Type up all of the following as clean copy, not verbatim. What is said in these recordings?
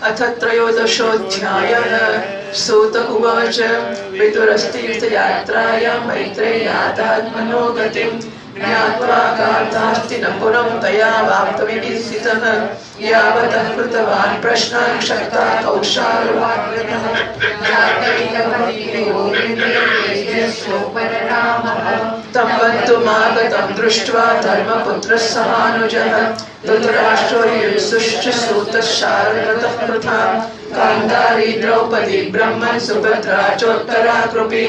अथ त्रयोदशोऽध्यायः। सूत उवाच विदुरस्तीर्थयात्रायां मैत्रेय्यादात्मनो गतिं ज्ञात्वा गातास्ति न पुरं तया वाप्तविनिश्चितः यावतः कृतवान् प्रश्नान् शक्ता कौशालवाग्मिनः तं बन्धुमागतं दृष्ट्वा धर्मपुत्रः समानुजः धृतराष्ट्रो युयुत्सुश्च सूतः शार्ङ्गतः पृथा गान्धारी द्रौपदी ब्रह्मन् सुभद्रा चोत्तरा कृपी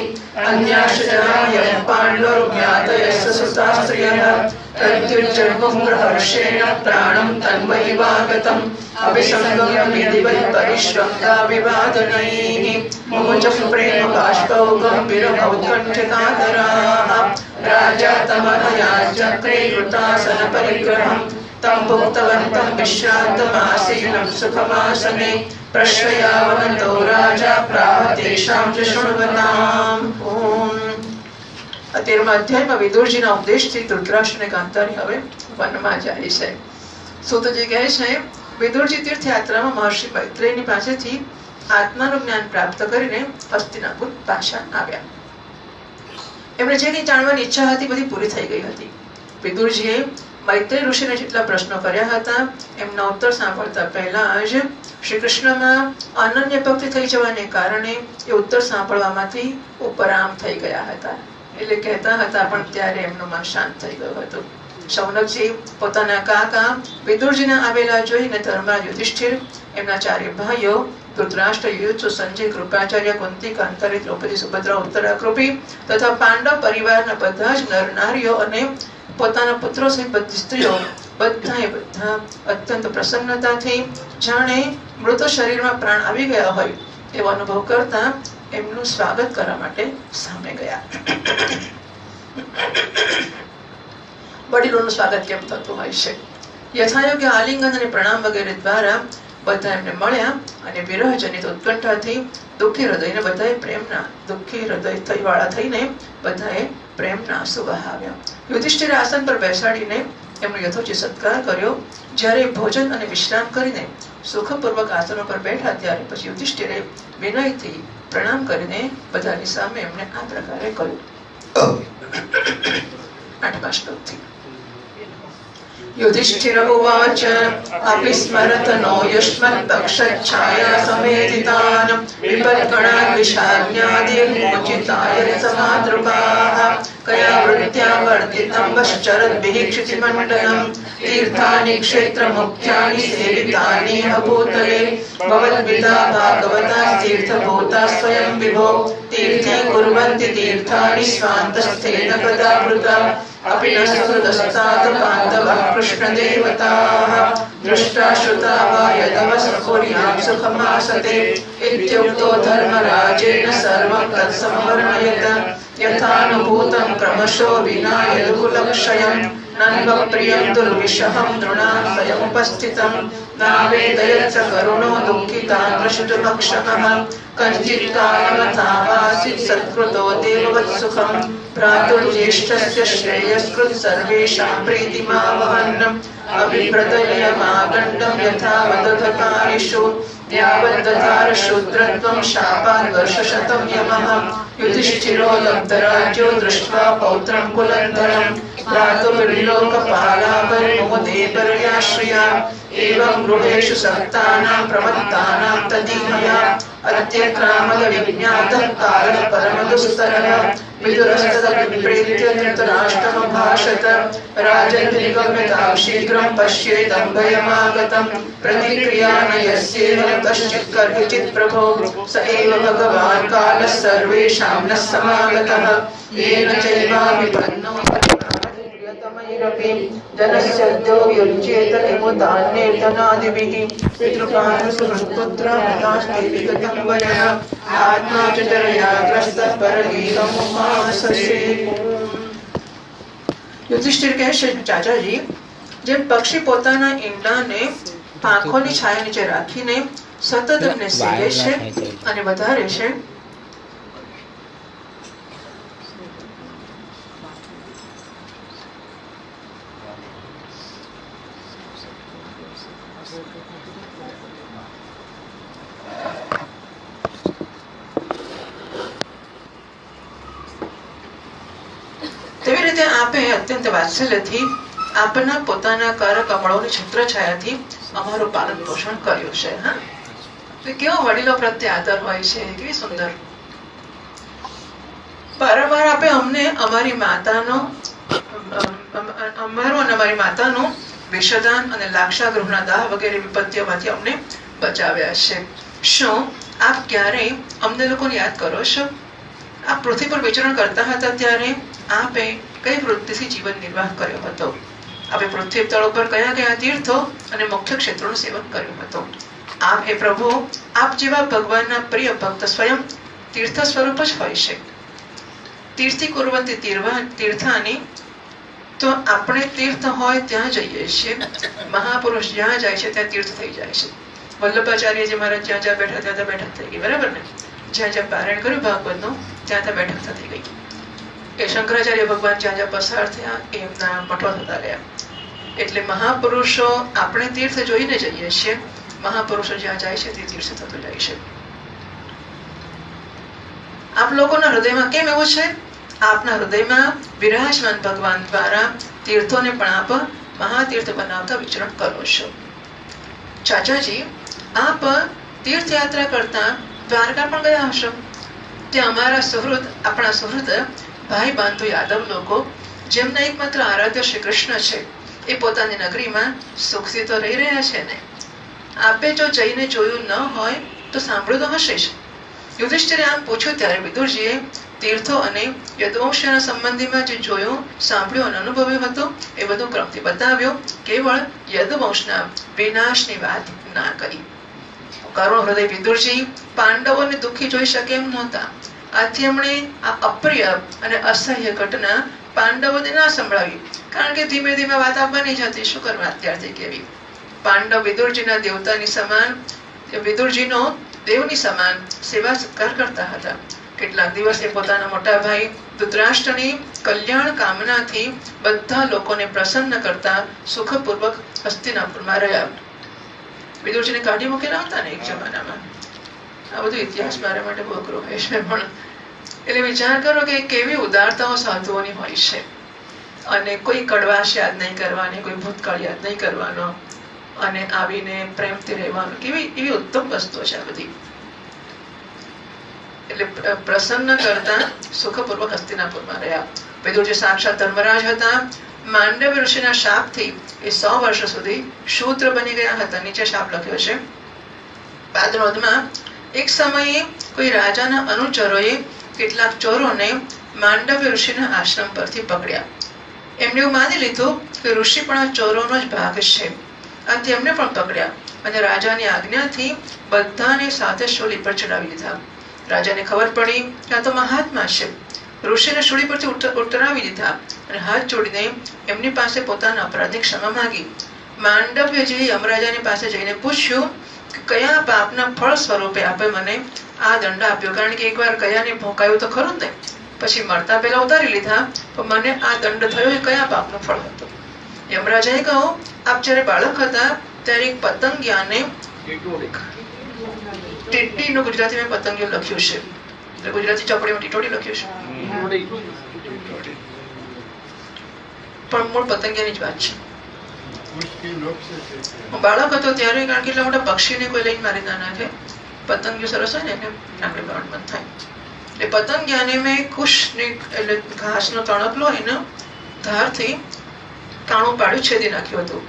अन्याश्च जनाः पाण्डुर्ज्ञातयश्च सुतास्त्रियः प्रत्युज्जग्मुहर्षेण प्राणं तन्मयिवागतम् अभिसङ्गम्य विधिवत् परिश्रन्ता विवादनैः मुमुचः प्रेम बाष्पौ गम्भीरमौत्कण्ठिताधराः राजा तमनयाचक्रे कृतासनपरिग्रहम् तं भुक्तवन्तं विश्रान्तमासीनं सुखमासने प्रश्रयावन्तो राजा प्राह तेषां च शृण्वताम्। અત્યારમાં અધ્યાયમાં વિદુરજીના ઉપદેશથી ધૃતરાષ્ટ્ર અને ગાંધારી હવે વનમાં જાય છે. સૂતજી કહે છે વિદુરજી તીર્થયાત્રામાં મહર્ષિ મૈત્રેયની પાસેથી આત્માનું જ્ઞાન પ્રાપ્ત કરીને હસ્તિનાપુર પાછા આવ્યા. એમણે જે કંઈ જાણવાની ઈચ્છા હતી બધી પૂરી થઈ ગઈ હતી. વિદુરજીએ મૈત્રેય ઋષિને જેટલા પ્રશ્નો કર્યા હતા એમના ઉત્તર સાંભળતા પહેલા જ શ્રી કૃષ્ણમાં અનન્ય ભક્તિ થઈ જવાને કારણે એ ઉત્તર સાંભળવામાંથી ઉપરામ થઈ ગયા હતા. એટલે કહેતા હતા પણ ત્યારે એમનું મન શાંત થઈ ગયું હતું. શૌનકજી પોતાના કાકા વિદુરજીના આવેલા જોઈને ધર્મરાજ યુધિષ્ઠિર, એમના ચારે ભાઈઓ ધૃતરાષ્ટ્ર, યુયુત્સુ, સંજય, કૃપાચાર્ય, કુંતી, કાંતારી, દ્રૌપદી, સુભદ્રા, ઉત્તરા, કૃપી તથા પાંડવ પરિવારના બધા જ નર નારીઓ અને પોતાના પુત્રો સહિત બધી સ્ત્રીઓ બધા અત્યંત પ્રસન્નતાથી જાણે મૃત શરીરમાં પ્રાણ આવી ગયા હોય એવો અનુભવ કરતા એમનું સ્વાગત કરવા માટે સામે ગયા. વડીલોનું સ્વાગત કેમ થતું હોય છે? યથાયોગ્ય આલિંગન અને પ્રણામ વગેરે દ્વારા બધા એમને મળ્યા અને વિરહ જનિત ઉત્કંઠાથી દુઃખી હૃદયને બધાએ પ્રેમના દુઃખી હૃદય વાળા થઈને બધાએ પ્રેમના આંસુ વહાવ્યા. યુધિષ્ઠિર આસન પર બેસાડીને એમનો યથોચિત સત્કાર કર્યો. જ્યારે ભોજન અને વિશ્રામ કરીને સુખપૂર્વક આસનો પર બેઠા ત્યારે પછી યુધિષ્ઠિરે વિનયથી પ્રણામ કરીને બધાની સામે એમણે આ પ્રકારે કહ્યું. 8મા શ્લોકથી. युधिष्ठिर उवाच अपि स्मरतनो युष्मत्पक्षच्छाया समेधितान् विपद्गणान् विषाज्ञादिर्मोचिताय समादृपाः कया वृत्त्या वर्धितं वश्चरद्भिः क्षितिमण्डलं तीर्थानि क्षेत्रमुख्यानि सेवितानि भूतले भवद्विदा भागवता तीर्थभूता स्वयं विभो तीर्थी कुर्वन्ति तीर्थानि स्वान्तस्थेन कदावृता अपि न सुहृदस्तात् बान्धवः कृष्णदेवताः दृष्टा श्रुता वा यदवसकुर्यां सुखमासते इत्युक्तो धर्मराजेन सर्वं तत्समवर्णयत यथानुभूतं क्रमशो विना यदुकुलक्षयं नन्वप्रियं दुर्विषहं नृणां स्वयमुपस्थितं नावेदयच्च करुणो दुःखितां द्रष्टुमक्षमः कञ्चित् कालमथावासीत् सत्कृतो देववत्सुखं भ्रातुर्ज्येष्ठस्य श्रेयस्कृत् सर्वेषां प्रीतिमावहन् अभिप्रदयमागण्डं यथा वदधकारिषु यावद्दधार शूद्रत्वं शापान् वर्षशतं यमः युधिष्ठिरो लब्धराज्यो दृष्ट्वा पौत्रं कुलन्धरं भ्रातुर्विलोकपालापरिमोदे परयाश्रया एवं गृहेषु सक्तानां प्रमत्तानां तदीमया अत्यक्रामदविज्ञातः कालः परमदुस्तरः विदुरस्तदभिप्रेत्य धृतराष्ट्रमभाषत राजन्निगम्यतां शीघ्रं पश्येदं भयमागतं प्रतिक्रिया न यस्येह कश्चित् कर्हिचित् प्रभो स एव भगवान् कालः सर्वेषां नः समागतः येन चैवाभिपन्नो जनस्यद्यो युज्येत किमुदान्येर्धनादिभिः पितृकानुसुहृत्पुत्रः विगतं वयः आत्मा च जरया ग्रस्तः परगीतमुमाससे. યુધિષ્ઠિર કહે છે ચાચાજી, જેમ પક્ષી પોતાના ઈંડાને પાંખોની છાયા નીચે રાખીને સતત એમને સેવે છે અને વધારે છે, તેવી રીતે આપે અત્યંત વાત્સલ્યથી આપના પોતાના કર કમળોની છત્રછાયાથી અમારું પાલન પોષણ કર્યું છે. હા, કેવો વડીલો પ્રત્યે આદર હોય છે, કેવી સુંદર. વારંવાર આપે અમને અમારી માતાનું વિષદાન અને લાક્ષાગૃહના દાહ વગેરે વિપત્તિઓમાંથી અમને બચાવ્યા છે. શું આપ ક્યારેય અમને લોકોને યાદ કરો છો? આપ પૃથ્વી પર વિચરણ કરતા હતા ત્યારે આપે કઈ વૃત્તિથી જીવન નિર્વાહ કર્યો હતો? આપે પૃથ્વી તળ ઉપર કયા કયા તીર્થો અને મુખ્ય ક્ષેત્રોનું સેવન કર્યું હતું? આપ હે પ્રભુ, આપ જેવા ભગવાનના પ્રિય ભક્ત સ્વયં તીર્થ સ્વરૂપ જ હોય છે. તીર્થી કુર્વંતી તીર્થાની, તો આપણે તીર્થ હોય ત્યાં જઈએ છીએ. મહાપુરુષ જ્યાં જાય છે ત્યાં તીર્થ થઈ જાય છે. વલ્લભાચાર્યજી મહારાજ જ્યાં જ્યાં બેઠા ત્યાં ત્યાં બેઠક થઈ ગઈ, બરાબર ને? જ્યાં જ્યાં પારાયણ કર્યું ભાગવતનું ત્યાં ત્યાં બેઠક થતી ગઈ. એ શંકરાચાર્ય ભગવાન જ્યાં જ્યાં પસાર થયા એમના મઠો થતા ગયા. એટલે મહાપુરુષો આપણે તીર્થ જોઈને જઈએ છીએ. મહાપુરુષો જ્યાં જાય છે તે તીર્થ થતું જાય છે. આપ લોકોના હૃદયમાં કેમ એવું છે? આપના હૃદયમાં વિરાજમાન ભગવાન દ્વારા તીર્થોને પણ આપ મહાતીર્થ બનાવતા વિચરણ કરો છો. ચાચાજી, આપ તીર્થયાત્રા કરતા દ્વારકા પણ ગયા હશો. ત્યાં અમારા સુહૃદ, આપણા સુહૃદ ભાઈ બાંધુ યાદવ લોકો, જેમના એકમાત્ર આરાધ્ય શ્રી કૃષ્ણ છે, એ પોતાની નગરીમાં સુખથી તો રહી રહ્યા છે ને? આપે જો જઈને જોયું ન હોય તો સાંભળ્યું તો હશે જ. યુધિષ્ઠિરે આમ પૂછ્યું ત્યારે વિદુરજીએ તીર્થો અને યદુવંશના સંબંધીમાં જે જોયું, સાંભળ્યું અને અનુભવ્યું હતું એ બધું ક્રમથી બતાવ્યું. કેવળ યદુવંશના વિનાશની વાત ના કરી. કરુણ હૃદય વિદુરજી પાંડવોને દુઃખી જોઈ શકે એમ નહોતા. આથી એમણે આ અપ્રિય અને અસહ્ય ઘટના પાંડવોને ના સંભળાવી, કારણ કે ધીમે ધીમે વાત બની જતી. શું કરવા અત્યારથી કેવી? પાંડવ વિદુરજીના દેવતાની સમાન, વિદુરજીનો દેવની સમાન સેવા સત્કાર કરતા હતા. કેટલાક દિવસ એ પોતાના મોટા ભાઈ ધૃતરાષ્ટ્રની કલ્યાણ કામનાથી બધા લોકોને પ્રસન્ન કરતા સુખપૂર્વક હસ્તિનાપુરમાં રહ્યા. વિદુરજીને કાઢી મૂકેલા હતા ને એક જમાનામાં. આ બધું ઇતિહાસ મારા માટે બહુ અઘરો હોય છે, પણ એટલે વિચાર કરો કે કેવી ઉદારતાઓ સાધુઓની હોય છે. અને કોઈ કડવાશ યાદ નહીં કરવાની, કોઈ ભૂતકાળ યાદ નહીં કરવાનો, અને આવીને પ્રેમથી રહેવાનું, કેવી એવી ઉત્તમ વસ્તુ છે આ બધી. એટલે પ્રસન્ન કરતા સુખપૂર્વક હસ્તિનાપુરમાં રહ્યા. વિદુરજી સાક્ષાત ધર્મરાજ હતા. માંડવ્ય ઋષિના શાપથી એ 100 વર્ષ સુધી શૂદ્ર બની ગયા હતા. નીચે શાપ લખ્યો છે. બાદરોદમાં એક સમયે કોઈ રાજાના અનુચરોએ કેટલાક ચોરોને માંડવ્ય ઋષિના આશ્રમ પરથી પકડ્યા. એમણે એવું માની લીધું કે ઋષિ પણ આ ચોરોનો જ ભાગ છે. આથી એમને પણ પકડ્યા અને રાજાની આજ્ઞાથી બધાને સાથે શૂલી પર ચડાવી લીધા. રાજાને ખબર પડી કે આ તો મહાત્મા છે. ઋષિને શૂળી પરથી ઉતરાવી દીધા અને હાથ જોડીને એમની પાસે પોતાના અપરાધની ક્ષમા માંગી. માંડવ્યજીએ યમરાજાની પાસે જઈને પૂછ્યું કે કયા પાપના ફળ સ્વરૂપે આપે મને આ દંડ આપ્યો? કારણ કે એકવાર કયાને ભોંકાયું તો ખરું ને, પછી મરતા પહેલા ઉતારી લીધા, પણ મને આ દંડ થયો એ કયા પાપનું ફળ હતું? યમરાજાએ કહ્યું, આપ જ્યારે બાળક હતા ત્યારે એક પતંગિયાને, ટીટીનું ગુજરાતીમાં પતંગિયું લખ્યું છે, એટલે ગુજરાતી ચોપડીમાં ટીટોડી લખ્યું છે, પણ મૂળ પતંગિયાની જ વાત છે. હું બાળક હતો ત્યારે, કારણ કે એટલા મોટા પક્ષીને કોઈ લઈને મારી ના નાખે. પતંગિયું સરસ હોય ને એને આપણે મન થાય. એટલે પતંગિયાને મેં કુશની એટલે ઘાસનો તણકલો એનો ધારથી કાણું પાડ્યું, છેદી નાખ્યું હતું.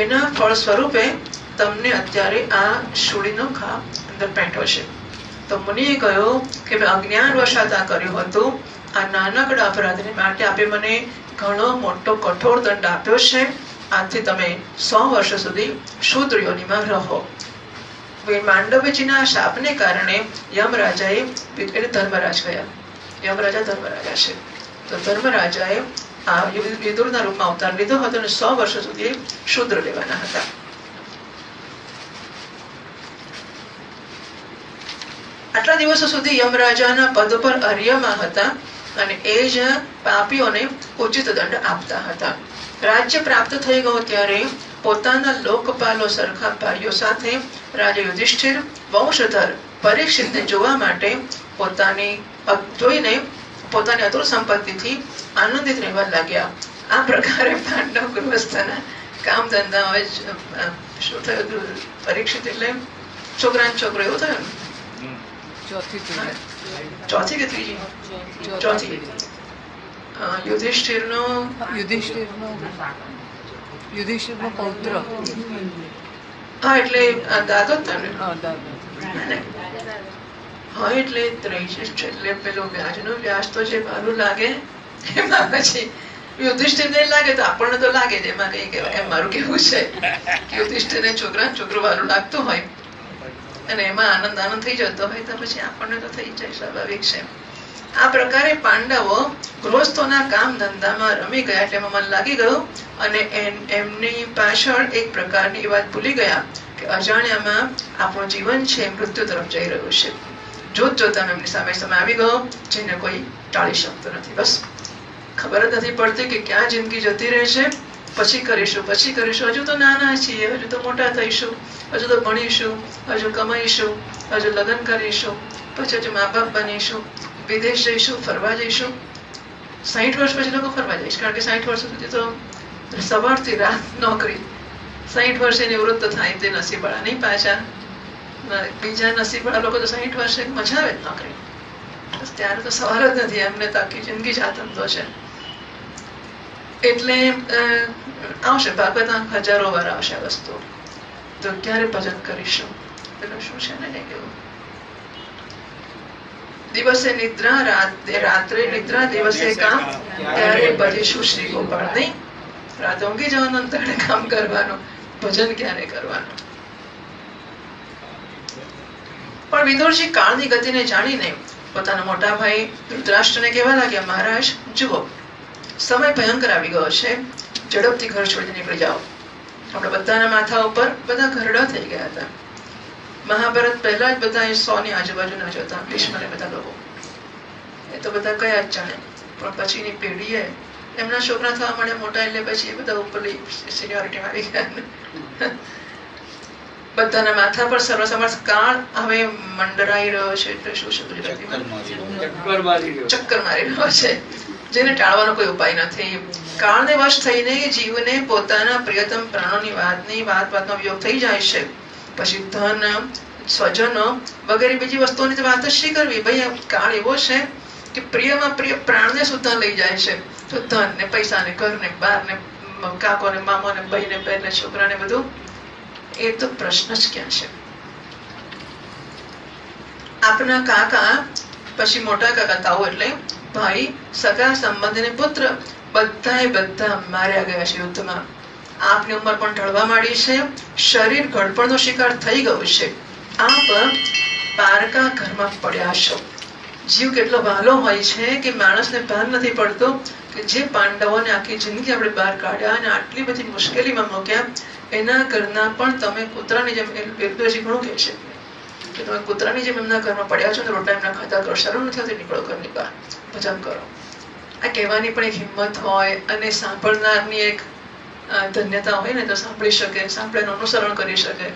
એના ફળ સ્વરૂપે તમને અત્યારે આ શૂળીનો ઘા અંદર પેંટો છે. તો મુનિએ કહ્યું કે મેં અજ્ઞાન વશાત આ કર્યું હતું. આ નાનકડા અપરાધને માટે આપે મને ઘણો મોટો કઠોર દંડ આપ્યો છે. આથી તમે 100 વર્ષ સુધી શૂદ્ર યોનિમાં રહો. માંડવ્યજીના શાપને કારણે યમરાજાએ, એટલે ધર્મરાજ ગયા, યમરાજા ધર્મરાજા છે, તો ધર્મરાજાએ આ વિદુરના રૂપમાં અવતાર લીધો હતો અને 100 વર્ષ સુધી શૂદ્ર લેવાના હતા. આટલા દિવસો સુધી યમરાજાના પદ પર અર્યમાં હતા અને એ જ પાપીઓને ઉચિત દંડ આપતા હતા. રાજ્ય પ્રાપ્ત થઈ ગયો ત્યારે પોતાના લોકપાલો સરખા ભાઈઓ સાથે રાજા યુધિષ્ઠિર વંશધર પરીક્ષિતને જોવા માટે જોઈને પોતાની અતુલ સંપત્તિથી આનંદિત રહેવા લાગ્યા. આ પ્રકારે પાંડવ ગૃહસ્થના કામ ધંધા હવે શું થયું? પરીક્ષિત એટલે છોકરા છોકરો એવું થયું ને? ચોથી કે ત્રીજી? ચોથી. યુધિષ્ઠિરનો પૌત્ર. હા, એટલે દાદો જ ને. હા, એટલે એટલે પેલું વ્યાજનું વ્યાજ તો જે ભારું લાગે એમાં પછી યુધિષ્ઠિર ને લાગે તો આપણને તો લાગે જ. એમાં કઈ કહેવાય એમ મારું કેવું છે કે યુધિષ્ઠિર ને છોકરા છોકરું ભારું લાગતું હોય અને એમાં આનંદ થઈ જતો હોય તો પછી આપણને તો થઈ જાય, સ્વાભાવિક છે. આ પ્રકારે પાંડવો ગૃહસ્થોના કામ ધંધામાં રમી ગયા એટલે એમાં મન લાગી ગયું અને એમની પાછળ એક પ્રકારની વાત ભૂલી ગયા કે અજાણ્યામાં આપણું જીવન છે મૃત્યુ તરફ જઈ રહ્યું છે. જોત જોતામાં એમની સામે સમય આવી ગયો જેને કોઈ ટાળી શકતો નથી. બસ ખબર જ નથી પડતી કે ક્યાં જિંદગી જતી રહે છે. પછી કરીશું. હજુ તો નાના છીએ, હજુ તો મોટા થઈશું, હજુ તો ભણીશું, હજુ કમાઈશું, હજુ લગ્ન કરીશું, પછી હજુ મા બાપ બનીશું, વિદેશ જઈશું, ફરવા જઈશું. 60 વર્ષ પછી લોકો ફરવા જઈશ, કારણ કે 60 વર્ષ સુધી તો સવારથી રાત નોકરી. 60 વર્ષે નિવૃત્ત થાય તે નસીબવાળા નહીં. પાછા બીજા નસીબવાળા લોકો તો 60 વર્ષે મજા આવે નોકરી. ત્યારે તો સવાર જ નથી, એમને તો આખી જિંદગી જ આતંતો છે. એટલે આવશે ભાગવતમાં હજારો વાર આવશે આ વસ્તુ. તો ક્યારે ભજન કરીશું? પેલું શું છે ને કેવું, દિવસે નિદ્રા રાત્રે નિદ્રા દિવસે કામ, ત્યારે ભજીશું શ્રી ગોપાળ. નહીં, રાતે ઊંઘી જવાનું, અંતરે કામ કરવાનું, ભજન ક્યારે કરવાનું? પણ વિદુરજી કાળની ગતિને જાણીને પોતાના મોટા ભાઈ ધૃતરાષ્ટ્રને કહેવા લાગ્યા, મહારાજ જુઓ, સમય ભયંકર આવી ગયો છે, ઝડપથી ઘર છોડી નીકળી જાઓ. આપણા બધાના માથા ઉપર બધા ઘરડા થઈ ગયા હતા. મહાભારત પહેલા જ બધા 100 ની આજુબાજુના જ હતા. ભીષ્મ ને બધા લોકો એ તો બધા કયા જ જાણે. પણ પછીની પેઢીએ એમના છોકરા થવા માટે મોટા, એટલે પછી એ બધા ઉપરની સિનિયોરિટીમાં આવી ગયા. બધાના માથા પર સર્વસમર્થ કાળ હવે મંડરાઈ રહ્યો છે. એટલે શું છે ગુજરાતીમાં? ચક્કર મારી રહ્યો છે, જેને ટાળવાનો કોઈ ઉપાય નથી. કાળને વશ થઈને જીવને પોતાના પ્રિયતમ પ્રાણોની વાતમાં વિયોગ થઈ જાય છે. પછી ધન, સ્વજનો વગેરે બીજી વસ્તુઓની વાત જ શી કરવી? ભાઈ, કાળ એવો છે કે પ્રિયમાં પ્રિય પ્રાણને સુદ્ધા લઈ જાય છે. તો ધન ને પૈસા ને ઘર ને બાર ને કાકો ને મામો ને ભાઈ ને બહેન ને છોકરા ને બધું, એ તો પ્રશ્ન જ ક્યાં છે? આપના કાકા, પછી મોટા કાકા તાઓ એટલે ભાઈ, સગા સંબંધી ને પુત્ર બધા માર્યા ગયા છે યુદ્ધમાં. આપની ઉંમર પણ ઢળવા માંડી છે, શરીર ઘડપણનો શિકાર થઈ ગયું છે. આપ પારકા ઘરમાં પડ્યા છો. જીવ કેટલો વહાલો હોય છે કે માણસને ભાન નથી પડતો કે જે પાંડવોને આખી જિંદગી આપણે બહાર કાઢ્યા અને આટલી બધી મુશ્કેલીમાં મૂક્યા, એના ઘરના પણ તમે કૂતરાની જેમ, વિરુદ્ધજી ઘણું કહે છે કે તમે કૂતરાની જેમ એમના ઘરમાં પડ્યા છો, રોટલા એમના ખાતા કરો, શરમ નથી આવતી, નીકળો ઘરની બહાર, ભજન કરો. આ કહેવાની પણ એક હિંમત હોય અને સાંભળનારની એક ધન્યતા હોય ને, તો સાંભળી શકે, સાંભળીને અનુસરણ કરી શકે.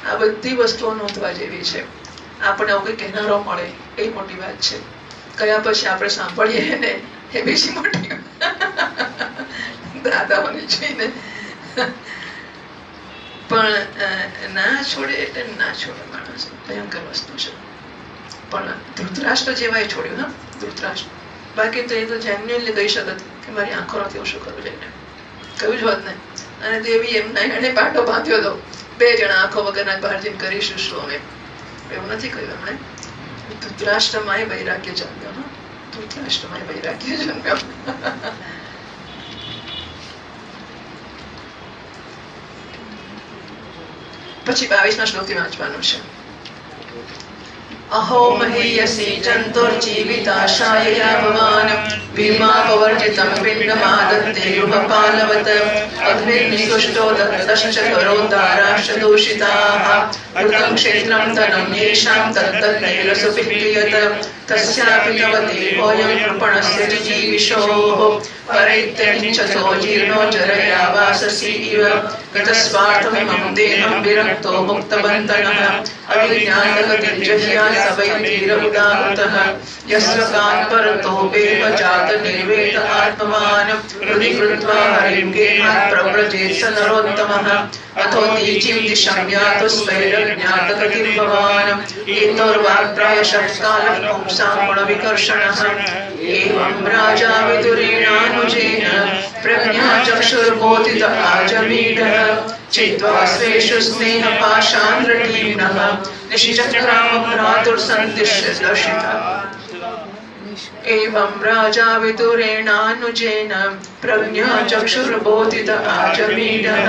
આ બધી વસ્તુઓ નોંધવા જેવી છે. આપણે આવું કઈ કહેનારો મળે એ મોટી વાત છે. કયા પછી આપણે સાંભળીએ ને એ બીજી મોટી દાદાઓની જોઈને. પણ ના છોડે એટલે ના છોડે માણસ, ભયંકર વસ્તુ છે. પણ ધૃતરાષ્ટ્ર જેવાય છોડ્યું. હા, ધૃતરાષ્ટ્ર. બાકી તો એ તો જેન્યુઅલી કહી શકત કે મારી આંખો નથી, હું શું કરું જઈને, કહ્યું જ હોત ને. અને દેવી એમના એને પાટો બાંધ્યો હતો, 2 જણા આંખો વગરના બહાર જઈને કરીશું શું અમે, એવું નથી કહ્યું એમણે. ધૃતરાષ્ટ્રમાં વૈરાગ્ય જન્મ્યો. ધૃતરાષ્ટ્રમાં વૈરાગ્ય જન્મ્યો. પછી 22મા શ્લોકથી વાંચવાનું છે. અહો મહીયસી જંતુર્જીવિતાશાય ભગવાન भीमापवर्जितं पिण्डमादत्ते गृहपालवत् अग्निर्निसृष्टो दत्तश्च करोद्धाराश्च दूषिताः कृतं क्षेत्रं धनं येषां तत्तन्नैरसुभिः क्रियत तस्यापि तवते वयं कृपणस्य जिजीविषोः परैत्यनिच्छतो जीर्णो जरया वाससि इव गतस्वार्थमिमं देहं विरक्तो मुक्तबन्धनः अविज्ञानगतिं जह्या सवैतीरमुदाहृतः यस्वकान् परतो वेव जात निर्वेद आत्मवान् हृदि कृत्वा हरिं गेहात् प्रव्रजेत् स नरोत्तमः अथो दीचिं दिशं यातु स्वैरज्ञातगतिं भवान् एतोर्वाक्प्रायशः कालः पुंसां गुणविकर्षणः एवं राजा विदुरेणानुजेन प्रज्ञाचक्षुर्बोधित आजमीढः चित्वा स्वेषु स्नेहपाशान् रटीम्नः निश्चक्रामभ्रातुर्सन्दिश्य दर्शितः एवं राजा विदुरेणानुजेन प्रज्ञाचक्षुर्बोधित आजमीढः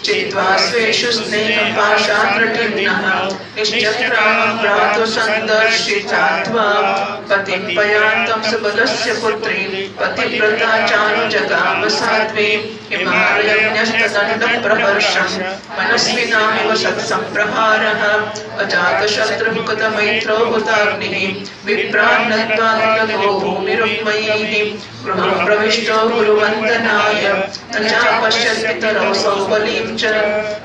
चित्वा स्वेषु स्नेहपाशान् रटीम्नः निश्चक्रामभ्रातुर्सन्दर्शितात्वा पतिं पयान्तं सुबलस्य पुत्रीं पतिव्रता चानुजगाम साध्वीं हिमालयन्यस्तदण्डप्रहर्षं मनस्विनामिव सत्सम्प्रहारः अजातशत्रुमुखतमैत्रो हुताग्निः विप्रान्नत्वा भूमिरुक्मयैः गृहं प्रविष्टो गुरुवन्दनाय न चापश्यत् पितरौ सौबलीं च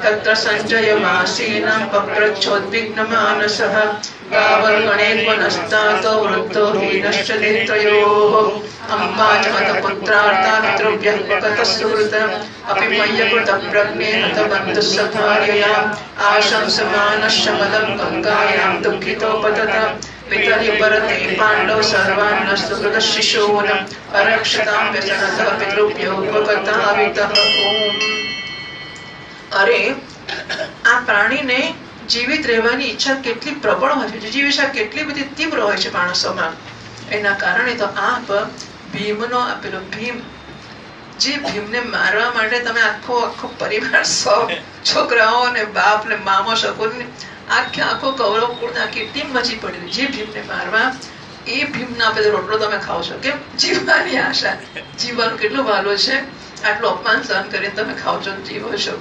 तत्र सञ्जयमासीनं पप्रच्छोद्विग्नमानसः गावल्गणेन्वनस्तातो वृद्धो हीनश्च नेत्रयोः अम्बाजहतपुत्रार्ता पितृभ्यः पकतः सुहृत अपि मय्यकृतप्रज्ञे हतबन्धुः सभार्यया आशंसमानः शमलं गङ्गायां दुःखितोपतत पितरि परते पाण्डव सर्वान्नस्तु कृतः शिशून् अरक्षतां व्यसनतः पितृभ्यो उपगतावितः ओम। अरे આ પ્રાણીને જીવિત રહેવાની ઈચ્છા કેટલી પ્રબળ હોય છે, જીજીવિષા કેટલી બધી તીવ્ર હોય છે માણસોમાં. એના કારણે તો આપ ભીમનો આપેલો ભીમ, જે ભીમને મારવા માટે તમે આખો આખો પરિવાર, સૌ છોકરાઓ ને બાપ ને મામો શકુન આખો કૌરવ કુળ આખી ટીમ મચી પડી, જે ભીમને મારવા એ ભીમના આપેલો રોટલો તમે ખાઓ છો. કેમ? જીવવાની આશા, જીવવાનું કેટલું વાલો છે, આટલું અપમાન સહન કરીને તમે ખાઓ છો, જીવો છો.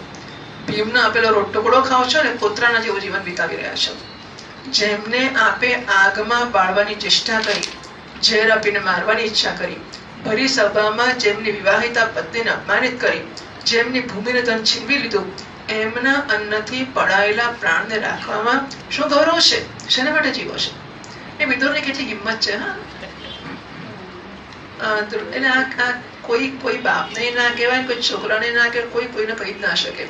ભીમનો આપેલો ટુકડો ખાઓ છો ને પુત્રના જેવું જીવન વિતાવી રહ્યા છો. જેમને આપે આગમાં બાળવાની ચેષ્ટા કરી, ઝેર આપીને મારવાની ઈચ્છા કરી, ભરી સભામાં જેમની વિવાહિતા પત્નીને અપમાનિત કરી, જેમની ભૂમિને ધન છીનવી લીધું, એમના અન્નથી પડાયેલા પ્રાણને રાખવામાં શું ગૌરવ છે? શેના માટે જીવો છે? એ વિદુરની કેટલી હિંમત છે. એટલે આ કોઈ બાપને ના કહેવાય, કોઈ છોકરાને ના કહેવાય, કોઈ કોઈને કહી જ ના શકે,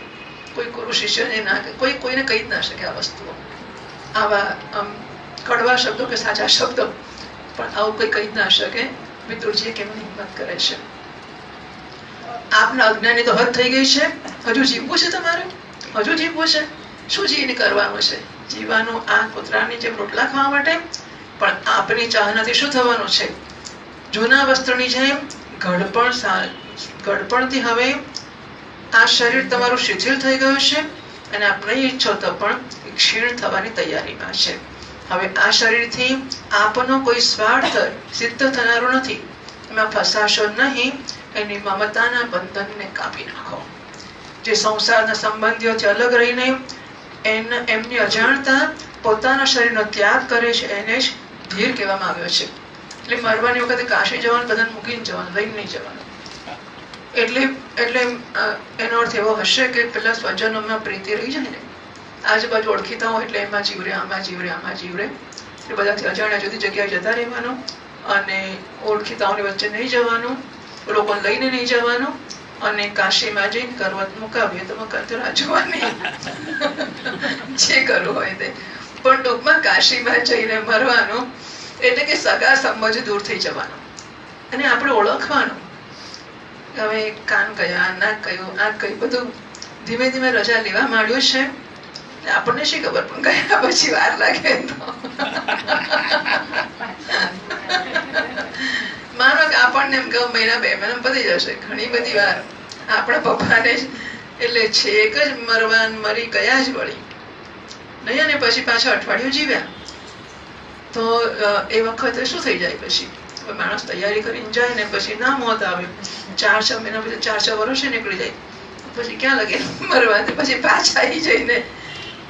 કોઈ ગુરુ શિષ્યને ના કહે, કોઈ કોઈને કહી જ ના શકે આ વસ્તુઓ. આવા કડવા શબ્દો કે સાચા શબ્દો પણ આવું કોઈ કહી જ ના શકે. વિદુરજી કેમ હિંમત કરે છે? આપના અજ્ઞાની તો હદ થઈ ગઈ છે. હજુ જીવવું છે તમારે? હજુ જીવવું છે? શું જીવીને કરવાનું છે? જીવાનું આ કૂતરાની જેમ રોટલા ખાવા માટે? પણ આપની ચાહનાથી શું થવાનું છે? જૂના વસ્ત્રની જેમ ઘડપણથી હવે આ શરીર તમારું શિથિલ થઈ ગયું છે અને આપ નહીં ઈચ્છો તો પણ ક્ષીણ થવાની તૈયારીમાં છે. હવે આ શરીરથી આપનો કોઈ સ્વાર્થ સિદ્ધ થનારો નથી. એમાં ફસાશો નહીં. એની મમતાના બંધનને કાપી નાખો. જે સંસારના સંબંધીઓથી અલગ રહીને એમની અજાણતા પોતાના શરીરનો ત્યાગ કરે છે એને જ ધીર કહેવામાં આવ્યો છે. એટલે મરવાની વખતે કાશી જવાનું, બધાને મૂકીને જવાનું, લઈને નહીં જવાનું. એટલે એનો અર્થ એવો હશે કે પેલા સ્વજનોમાં પ્રીતિ રહી જાય ને, આજુબાજુ ઓળખીતા હોય એટલે એમાં જીવરે, આમાં જીવરે, આમાં જીવરે, એટલે બધાથી અજાણ્યા જુદી જગ્યાએ જતા રહેવાનું અને ઓળખીતાઓની વચ્ચે નહીં જવાનું, લોકોને લઈને નહીં જવાનું અને કાશીમાં જઈને કરવત મુકાવીએ તો મકર જોવાની જે કરવું હોય તે. પણ ટૂંકમાં કાશીમાં જઈને મરવાનું એટલે કે સગા સંબંધ દૂર થઈ જવાનું અને આપણે ઓળખવાનું. હવે કાન કયા, નાક કયું, આંખ કયું, બધું ધીમે ધીમે રજા લેવા માંડ્યું છે. આપણને શી ખબર, પણ ગયા પછી વાર લાગે તો માનો કે આપણને એમ કહું મહિના 2 મહિના પતી જશે, ઘણી બધી વાર આપણા પપ્પાને જ એટલે છેક જ મરી ગયા જ વળી નહીં અને પછી પાછા અઠવાડિયું જીવ્યા તો એ વખતે શું થઈ જાય? પછી માણસ તૈયારી કરીને જાય ને પછી ના મોત આવે, 4-6 મહિના પછી 4-6 વર્ષે નીકળી જાય, પછી ક્યાં લગે મરવા, પછી પાછા આવી જઈને,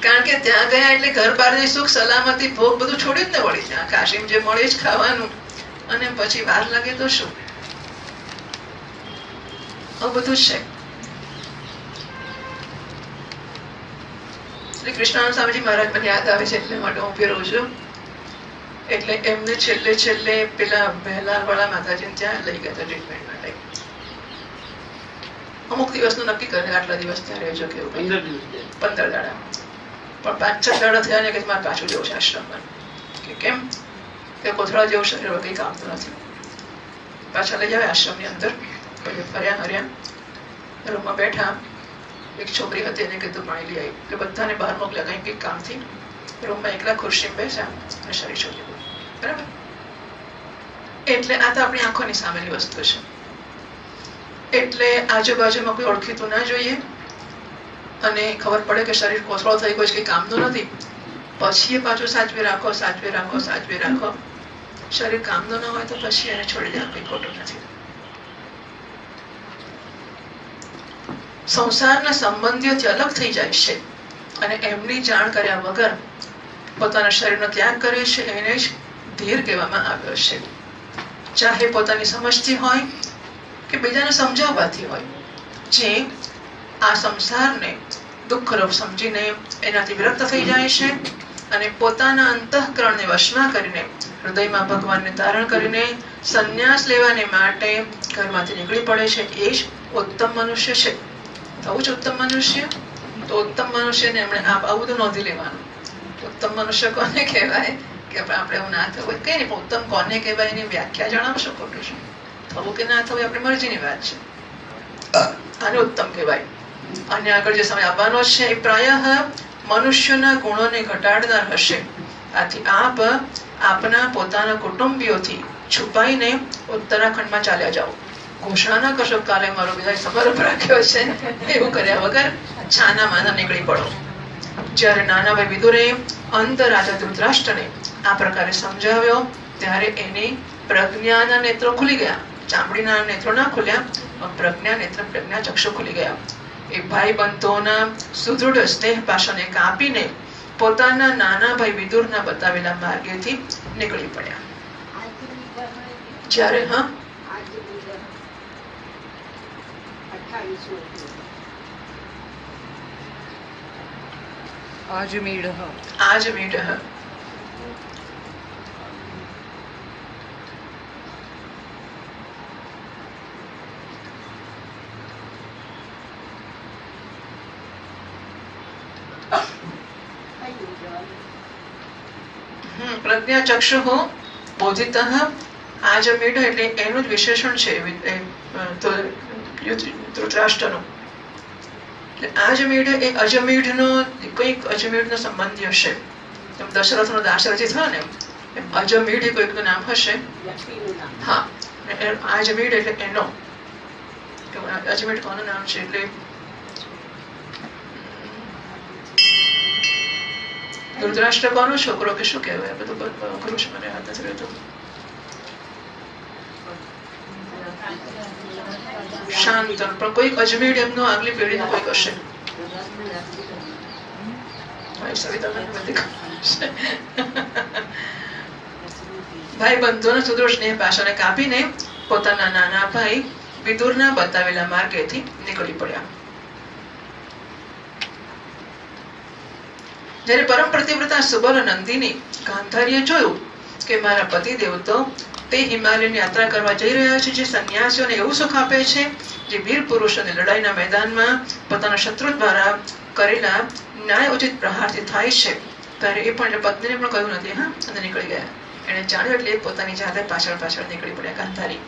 કારણ કે ત્યાં ગયા એટલે ઘર બહારની સુખ સલામતી ભોગ બધું છોડી જ ને વળી, ત્યાં કાશીમાં જે મળે જ ખાવાનું, અને પછી વાર લાગે તો શું, આવું બધું છે. શ્રી કૃષ્ણાનંદ સ્વામીજી મહારાજ મને યાદ આવે છે એટલે માટે હું ઉભી રહું છું. એટલે એમને છેલ્લે પેલા બહેલાર વાળા માતાજીને ત્યાં લઈ ગયા હતા ટ્રીટમેન્ટ માટે. અમુક દિવસનું નક્કી કરે, આટલા દિવસ ત્યાં રહેજો કેવું, 15 દાડા, પણ 5-6 દાડા થયા ને કે મારે પાછું જવું છે આશ્રમમાં. કે કેમ કે કોથળા જેવું શરીર કઈ કામ તો નથી. પાછા લઈ જાય આશ્રમની અંદર, પછી ફર્યા રૂમમાં બેઠા, એક છોકરી હતી એને કીધું પાણી લઈ આવી, એટલે બધાને બહાર મોકલ્યા કઈ કામથી. રૂમમાં એકલા ખુરશીમાં બેસ્યા અને શરીર છોડી દીધું. બરાબર, એટલે આ તો આપણી આંખોની સામેની વસ્તુ છે. એટલે આજુબાજુમાં કોઈ ઓળખીતું ના જોઈએ, અને ખબર પડે કે શરીર કોથળો થઈ ગયો છે, કઈ કામનું નથી, પછી એ પાછું સાચવી રાખો. શરીર કામનું ન હોય તો પછી એને છોડી દેવા કઈ ખોટું નથી. સંસારના સંબંધીઓથી અલગ થઈ જાય છે અને એમની જાણ કર્યા વગર પોતાના શરીરનો ત્યાગ કરે છે, એને જ ધીર કહેવામાં આવ્યો છે. ચાહે પોતાની સમજથી હોય કે બીજાને સમજાવવાથી હોય, જે આ સંસારને દુઃખરૂપ સમજીને એનાથી વિરક્ત થઈ જાય છે અને પોતાના અંતઃકરણને વશમાં કરીને હૃદયમાં ભગવાનને ધારણ કરીને સંન્યાસ લેવાને માટે ઘરમાંથી નીકળી પડે છે, એ જ ઉત્તમ મનુષ્ય છે. થવું જ ઉત્તમ મનુષ્ય. તો ઉત્તમ મનુષ્યને એમણે આવું બધું નોંધી લેવાનું. ઉત્તમ મનુષ્ય કોને કહેવાય કે આપણે એવું ના થવું કઈ નહીં, પણ ઉત્તમ કોને કહેવાય એની વ્યાખ્યા જણાવશો ખોટું છે. થવું કે ના થવું આપણી મરજીની વાત છે. આને ઉત્તમ કહેવાય. અને આગળ જે સમય આવવાનો છે એ પ્રાયઃ મનુષ્યના ગુણોને ઘટાડનાર હશે. આથી આપ આપના પોતાના કુટુંબીઓથી છુપાઈને ઉત્તરાખંડમાં ચાલ્યા જાઓ. ઘોષણા ના કરશો કાલે મારો બીજા સમારોહ રાખ્યો છે, એવું કર્યા વગર છાના માના નીકળી પડો. જ્યારે નાના ભાઈ વિદુરે અંત રાજા ધૃતરાષ્ટ્રને આ પ્રકારે સમજાવ્યો ત્યારે એની પ્રજ્ઞાના નેત્રો ખુલી ગયા. ચામડીના નેત્રો ના ખુલ્યા, પ્રજ્ઞા નેત્ર, પ્રજ્ઞા ચક્ષુ ખુલી ગયા. એ ભાઈ બંધોના સુદૃઢ સ્નેહ પાશાને કાપીને પોતાના નાના ભાઈ વિદુરના બતાવેલા માર્ગેથી નીકળી પડ્યા. જ્યારે આજમીઢ પ્રજ્ઞા ચક્ષુ બોધિત આજમીઢ એટલે એનું જ વિશેષણ છે ધૃતરાષ્ટ્રનું. આજમીઢ એ અજમીઢનો કોઈક અજમીઢનો સંબંધી હશે. દશરથનો દાશરથી થયો ને એમ અજમીઢ કોઈકનું નામ હશે. હા, આજમીઢ એટલે એનો. અજમીઢ કોનું નામ છે? એટલે ધૃતરાષ્ટ્ર કોનો છોકરો કે શું કહેવાય? બધું અઘરું છે, મને યાદ નથી રહેતું. શાંતન, પણ કોઈક અજમેર એમનો આગલી પેઢીનો કોઈક હશે. ભાઈ બંધોનો સુદૃઢ સ્નેહ પાશાને કાપીને પોતાના નાના ભાઈ વિદુરના બતાવેલા માર્ગેથી નીકળી પડ્યા. જ્યારે પરમ પ્રતિવ્રતા સુબલ નંદિની ગાંધારીએ જોયું કે મારા પતિદેવ તો તે હિમાલયની યાત્રા કરવા જઈ રહ્યા છે, જે સંન્યાસીઓને એવું સુખ આપે છે જે વીર પુરુષોને લડાઈના મેદાનમાં પોતાના શત્રુ દ્વારા કરેલા ન્યાય ઉચિત પ્રહારથી થાય છે, ત્યારે એ પણ પત્નીને પણ કહ્યું નથી. અને નીકળી ગયા. એને જાણ્યું એટલે પોતાની જાતે પાછળ નીકળી પડ્યા ગાંધારી.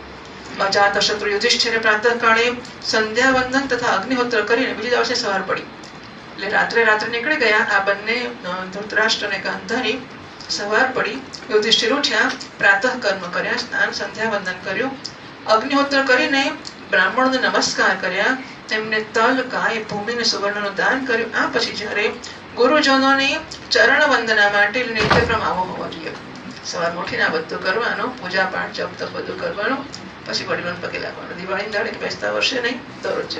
અજાત શત્રુ યુધિષ્ઠિરે પ્રાતઃકાળે સંધ્યાવંદન તથા અગ્નિહોત્ર કરીને બીજી દિવસે સવાર પડી. એટલે રાત્રે નીકળી ગયા આ બંને, ધૃતરાષ્ટ્ર અને ગાંધારી. સવાર પડી, યુધિષ્ઠિર ઉઠ્યા, પ્રાતઃ કર્મ કર્યા, સ્નાન સંધ્યાવંદન કર્યું, અગ્નિહોત્ર કરીને બ્રાહ્મણોને નમસ્કાર કર્યા, તેમને તલ, ગાય, ભૂમિ અને સુવર્ણનું દાન કર્યું. આ પછી જ્યારે ગુરુજનોની ચરણ વંદના માટે નિત્યક્રમ આવો હોવો જોઈએ. સવારમાં ઉઠીને આ બધું કરવાનું, પૂજા પાઠ જપ તપ બધું કરવાનું, પછી વડીલોને પગે લાગવાનું. દિવાળી દાડે કે બેસતા વર્ષે નહીં, દરરોજ.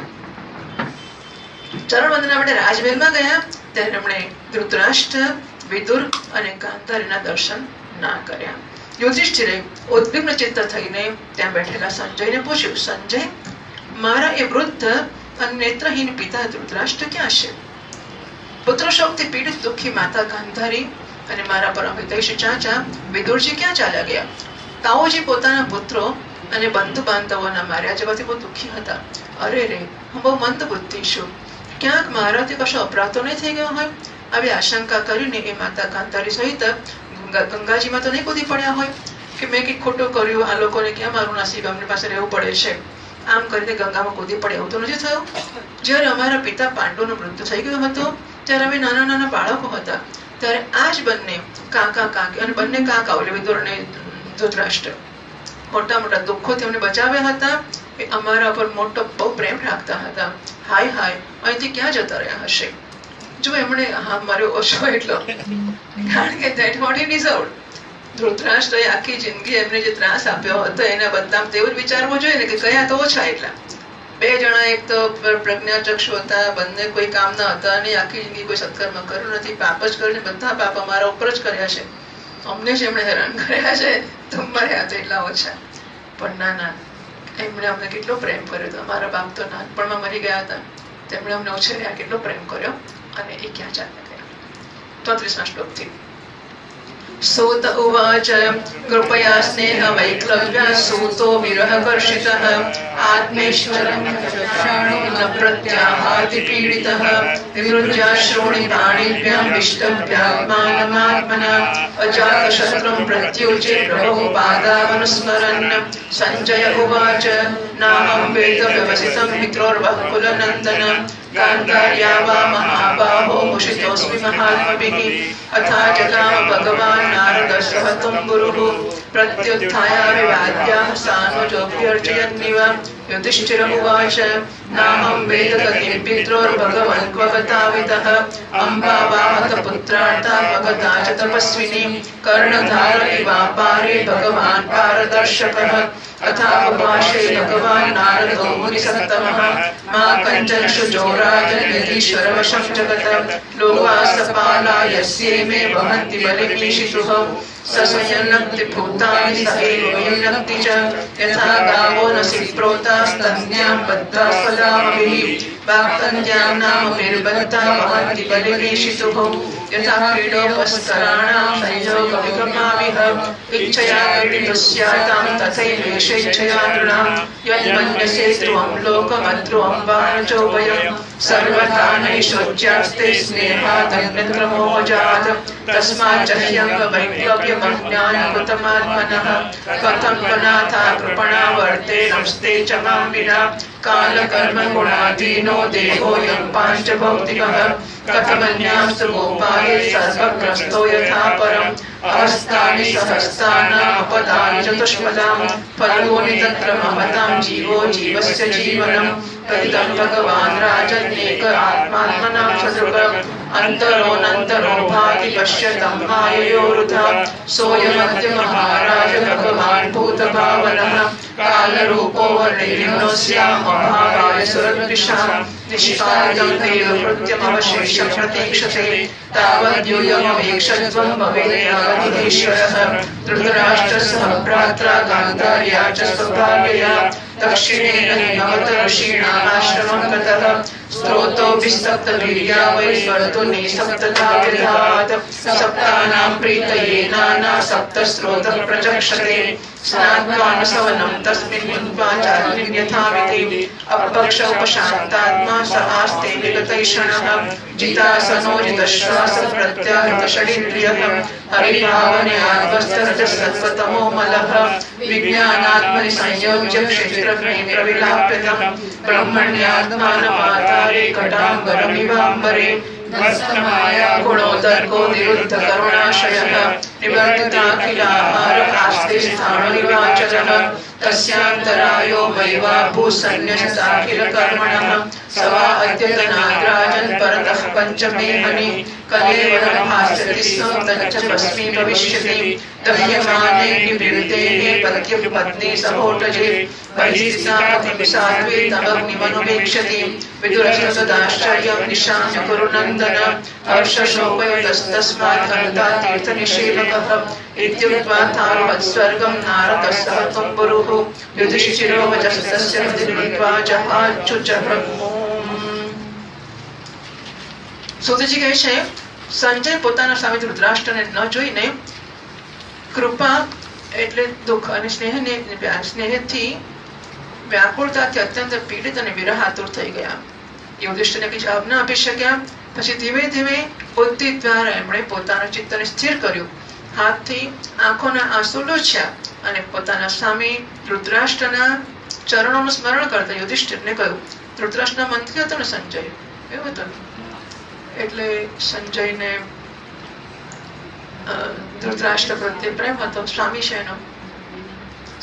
ચરણ વંદના માટે રાજમહેલમાં ગયા ત્યારે એમણે ધૃતરાષ્ટ્ર, વિદુર અને ગાંધારીના દર્શન ના કર્યા. યુધિષ્ઠિરે ઉદ્વિગ્ન ચિત્ત થઈને ત્યાં બેઠેલા સંજયને પૂછ્યું, સંજય, મારા એ વૃદ્ધ અને નેત્રહીન પિતા ધૃતરાષ્ટ્ર ક્યાં છે? પુત્ર શોકથી પીડિત દુઃખી માતા ગાંધારી અને મારા પરમ હિતૈષી ચાચા વિદુરજી ક્યાં ચાલ્યા ગયા? તાઓજી પોતાના પુત્રો અને બંધુ બાંધવોના માર્યા જવાથી બહુ દુઃખી હતા. અરે રે, હું બહુ મંદ બુદ્ધિ છું, ક્યાંક મારાથી કશો અપરાધ તો નહીં થઈ ગયો હોય? આવી આશંકા કરીને એ માતા ગાંધારી સહિત ગંગાજીમાં તો નહીં કૂદી પડ્યા હોય કે મેં કંઈક ખોટું કર્યું, આ લોકોને ક્યાં મારું નસીબ, અમને પાસે રહેવું પડે છે, આમ કરીને ગંગામાં કૂદી પડે. એવું તો નથી થયું. જ્યારે અમારા પિતા પાંડુનું મૃત્યુ થઈ ગયું હતું ત્યારે અમે નાના નાના બાળકો હતા, ત્યારે આ જ બંને કાકા કાકી અને બંને કાકાઓ એટલે વિદુર અને ધૃતરાષ્ટ્ર મોટા મોટા દુઃખોથી અમને બચાવ્યા હતા. એ અમારા પર મોટો બહુ પ્રેમ રાખતા હતા. હાય હાય, અહીંથી ક્યાં જતા રહ્યા હશે? જો એમણે હા માર્યો ઓછો એટલો, કારણ કે that what he deserved. ધૃતરાષ્ટ્રએ આખી જિંદગી એમને જે ત્રાસ આપ્યો હતો એના બદલામાં તેવું જ વિચારવું જોઈએ ને કે કયા તો ઓછા એટલા. બે જણા એક તો પ્રજ્ઞાચક્ષુ હતા, બંને કોઈ કામના હતા અને આખી જિંદગી કોઈ સત્કર્મ કર્યું નથી, પાપ જ કરીને બધા પાપ અમારા ઉપર જ કર્યા છે, અમને જ એમણે હેરાન કર્યા છે, તમારે આ તો એટલા ઓછા. પણ ના ના, એમણે અમને કેટલો પ્રેમ કર્યો હતો. અમારા બાપ તો નાનપણમાં મરી ગયા હતા, તેમણે અમને ઉછેર્યા, કેટલો પ્રેમ કર્યો, અને એ ક્યાં ચાલ્યા ગયા. 33મા શ્લોકથી. सूत उवाच कृपया स्नेह वैक्लव्या सूतो विरहकर्षितः आत्मेश्वरं न प्रत्याहाति पीडितः विवृज्याश्रोणि पाणिभ्यां विष्टभ्यात्मानमात्मना अजातशत्रुं प्रत्युचे प्रभो पादावनुस्मरन् संजय उवाच नाहं वेद व्यवसितं मित्रोर्वः कुलनन्दन गान्धार्या वा महाबाहो मुषितोऽस्मि महात्मभिः अथा जगाम भगवान् नारदः तुम्बुरुः प्रत्युत्थायाभिवाद्याः सानुजोऽभ्यर्चयन्निव युधिष्ठिर उवाच नाहं वेद गतिं पित्रोर्भगवन् क्वगताविदः अम्बावाहकपुत्रार्था भगता च तपस्विनी कर्णधार इवापारे भगवान् पारदर्शकः अथावभाषे भगवान् नारदो मुनिसत्तमः मा कञ्चन शुचोराजनिधीश्वरवशं जगत् लोकासपाला यस्येमे वहन्ति बलिमीशितुः सस्वयन्नक्ति भूतानि स एवयन्नक्ति च यथा गावो नसि प्रोतास्तन्यां बद्धा स्वदामभिः वाक्तन्यां नाम निर्बद्धा वहन्ति बलिमीशितुः यथा क्रीडोपस्कराणां संयोगविगमाविह इच्छया विदुष्यातां तथैवेषेच्छया नृणां यन्मन्यसे ध्रुवं लोकमध्रुवं वानचोभयं सर्वथा नैषोच्यास्ते स्नेहादन्यत्रमोहजात् तस्माच्च ह्यङ्गवैक्लव्यमज्ञानकृतमात्मनः कथं वनाथा कृपणा वर्ते नमस्ते च मां विना कालकर्मगुणाधीनो देहोऽयं पाञ्चभौतिकः कथमन्यास्तु गोपाये सर्वग्रस्तो यथा परम् अहस्तानि सहस्तानामपदानि चतुष्पदां फलोनि तत्र ममतां जीवो जीवस्य जीवनं तदिदं भगवान् राजन्येक आत्मात्मनां सदृक् अन्तरोऽनन्तरो भाति पश्यतं माययोरुधा सोऽयमद्य महाराज भगवान् भूतभावनः कालरूपो वर्णिर्योऽस्यामभावाय सुरद्विषां निष्कारितं तेव कृत्यमवशेषं प्रतीक्षते तावद्यूयमवेक्षध्वं भवेद्यागधीश्वरः धृतराष्ट्रसह भ्रात्रा गान्धार्या च स्वभार्यया दक्षिणेन हिमवत ऋषीणामाश्रमं गतः स्त्रोतोभिस्तप्तवीर्या वै स्वर्तुनि सप्तधा विधात् सप्तानां प्रीतये नाना सप्तस्त्रोतः प्रचक्षते स्नात्वानुसवनं तस्मिन् मुद्वा चाग्निं यथाविधि अपक्ष उपशान्तात्मा स आस्ते विगतैषणः जितासनो जितश्वास प्रत्याहृतषडिन्द्रियः हरिभावने आत्मस्तरजसत्त्वतमो मलः विज्ञानात्मनि संयोज्य क्षेत्रज्ञे प्रविलाप्यतः ब्रह्मण्यात्मानमाधारे कटाम्बरमिवाम्बरे गुणोदर्को निरुद्ध करुणाशयः निवर्तिताखिलाहार आस्ते स्थाणुनिवाचलः तस्यान्तरायो वैवा भूसन्न्यस्ताखिलकर्मणः सवा अद्यतनाद्राजन् परतः पंचमे हनि कलेवरं भास्यति स्म तच्च भस्मी भविष्यति दह्यमाने निवृत्तेः पत्युः पत्नी सहोटजे परिस्थिता पतिं साध्वी तमग्निमनुवीक्षति विदुरस्तदाश्चर्यं निशाम्य कुरुनन्दन हर्षशोकयुतस्तस्मात् हनुता तीर्थनिषेवकः इत्युक्त्वा तावत्स्वर्गं नारदस्तः तुम्बुरुः युधिष्ठिरो वचस्तस्य हृदिर्विद्वा जहाच्युचः। સુતજી કહે છે સંજય પોતાના સ્વામી ધૃતરાષ્ટ્રને ન જોઈને કૃપા એટલે દુઃખ અને સ્નેહથી વ્યાકુળતાથી અત્યંત પીડિત અને વિરહાતુર થઈ ગયા. યુધિષ્ઠિરને કઈ જવાબ ન આપી શક્યા. પછી ધીમે ધીમે બુદ્ધિ દ્વારા એમણે પોતાના ચિત્તને સ્થિર કર્યું. હાથથી આંખોના આંસુ લૂછ્યા અને પોતાના સ્વામી ધૃતરાષ્ટ્રના ચરણોનું સ્મરણ કરતા યુધિષ્ઠિરને કહ્યું. ધૃતરાષ્ટ્રના મંત્રી હતો ને સંજય, એવું હતું. એટલે સંજયને ધૃતરાષ્ટ્ર પ્રત્યે પ્રેમ હતો, સ્વામી છે એનો.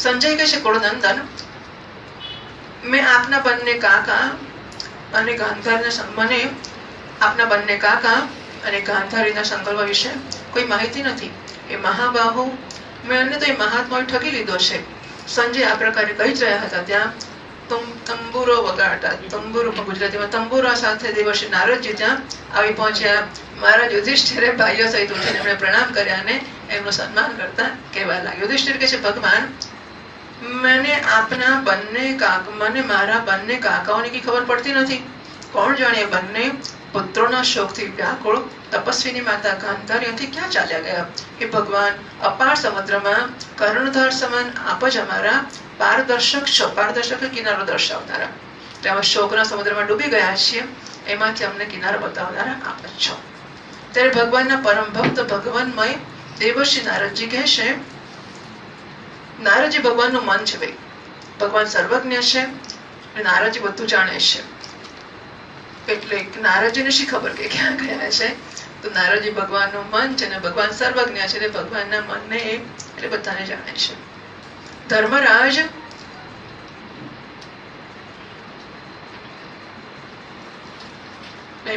સંજય કહે છે કુળનંદન, મેં આપના બંને કાકા અને ગાંધારીના સંકલ્પ વિશે કોઈ માહિતી નથી. એ મહાબાહુ મેં અન્ય તો એ મહાત્માએ ઠગી લીધો છે. સંજય આ પ્રકારે કહી જ રહ્યા હતા ત્યાં તંબુરો વગાડતા, તંબુરો ગુજરાતીમાં તંબુરા સાથે દેવર્ષિ નારદજી ત્યાં આવી પહોંચ્યા. મહારાજ યુધિષ્ઠિરે ભાઈઓ સહિત ઉઠીને એમણે પ્રણામ કર્યા અને એમનું સન્માન કરતા કહેવા લાગ્યા. યુધિષ્ઠિર કહે છે ભગવાન, મને મારા બંને કાકાઓની કઈ ખબર પડતી નથી. કોણ જાણે બંને પુત્રોના શોકથી વ્યાકુળ તપસ્વીની માતા ગાંધારીથી ક્યાં ચાલ્યા ગયા. એ ભગવાન, અપાર સમુદ્રમાં કર્ણધાર સમાન આપ જ અમારા પારદર્શક છો. પારદર્શક કિનારો દર્શાવનારા. અમે શોકના સમુદ્રમાં ડૂબી ગયા છીએ, એમાંથી અમને કિનારો બતાવનારા આપ જ છો. ત્યારે ભગવાનના પરમ ભક્ત ભગવાનમય દેવર્ષિ નારદજી કહે છે, નારદજી ભગવાનનું મન છે. ભાઈ ભગવાન સર્વજ્ઞ છે, નારદજી બધું જાણે છે. એટલે નારદજીને શી ખબર કે ક્યાં ગયા છે. તો નારદજી ભગવાનનું મન છે ને ભગવાન સર્વજ્ઞ છે ને ભગવાનના મનને એટલે બધાને જાણે છે. ધર્મરાજ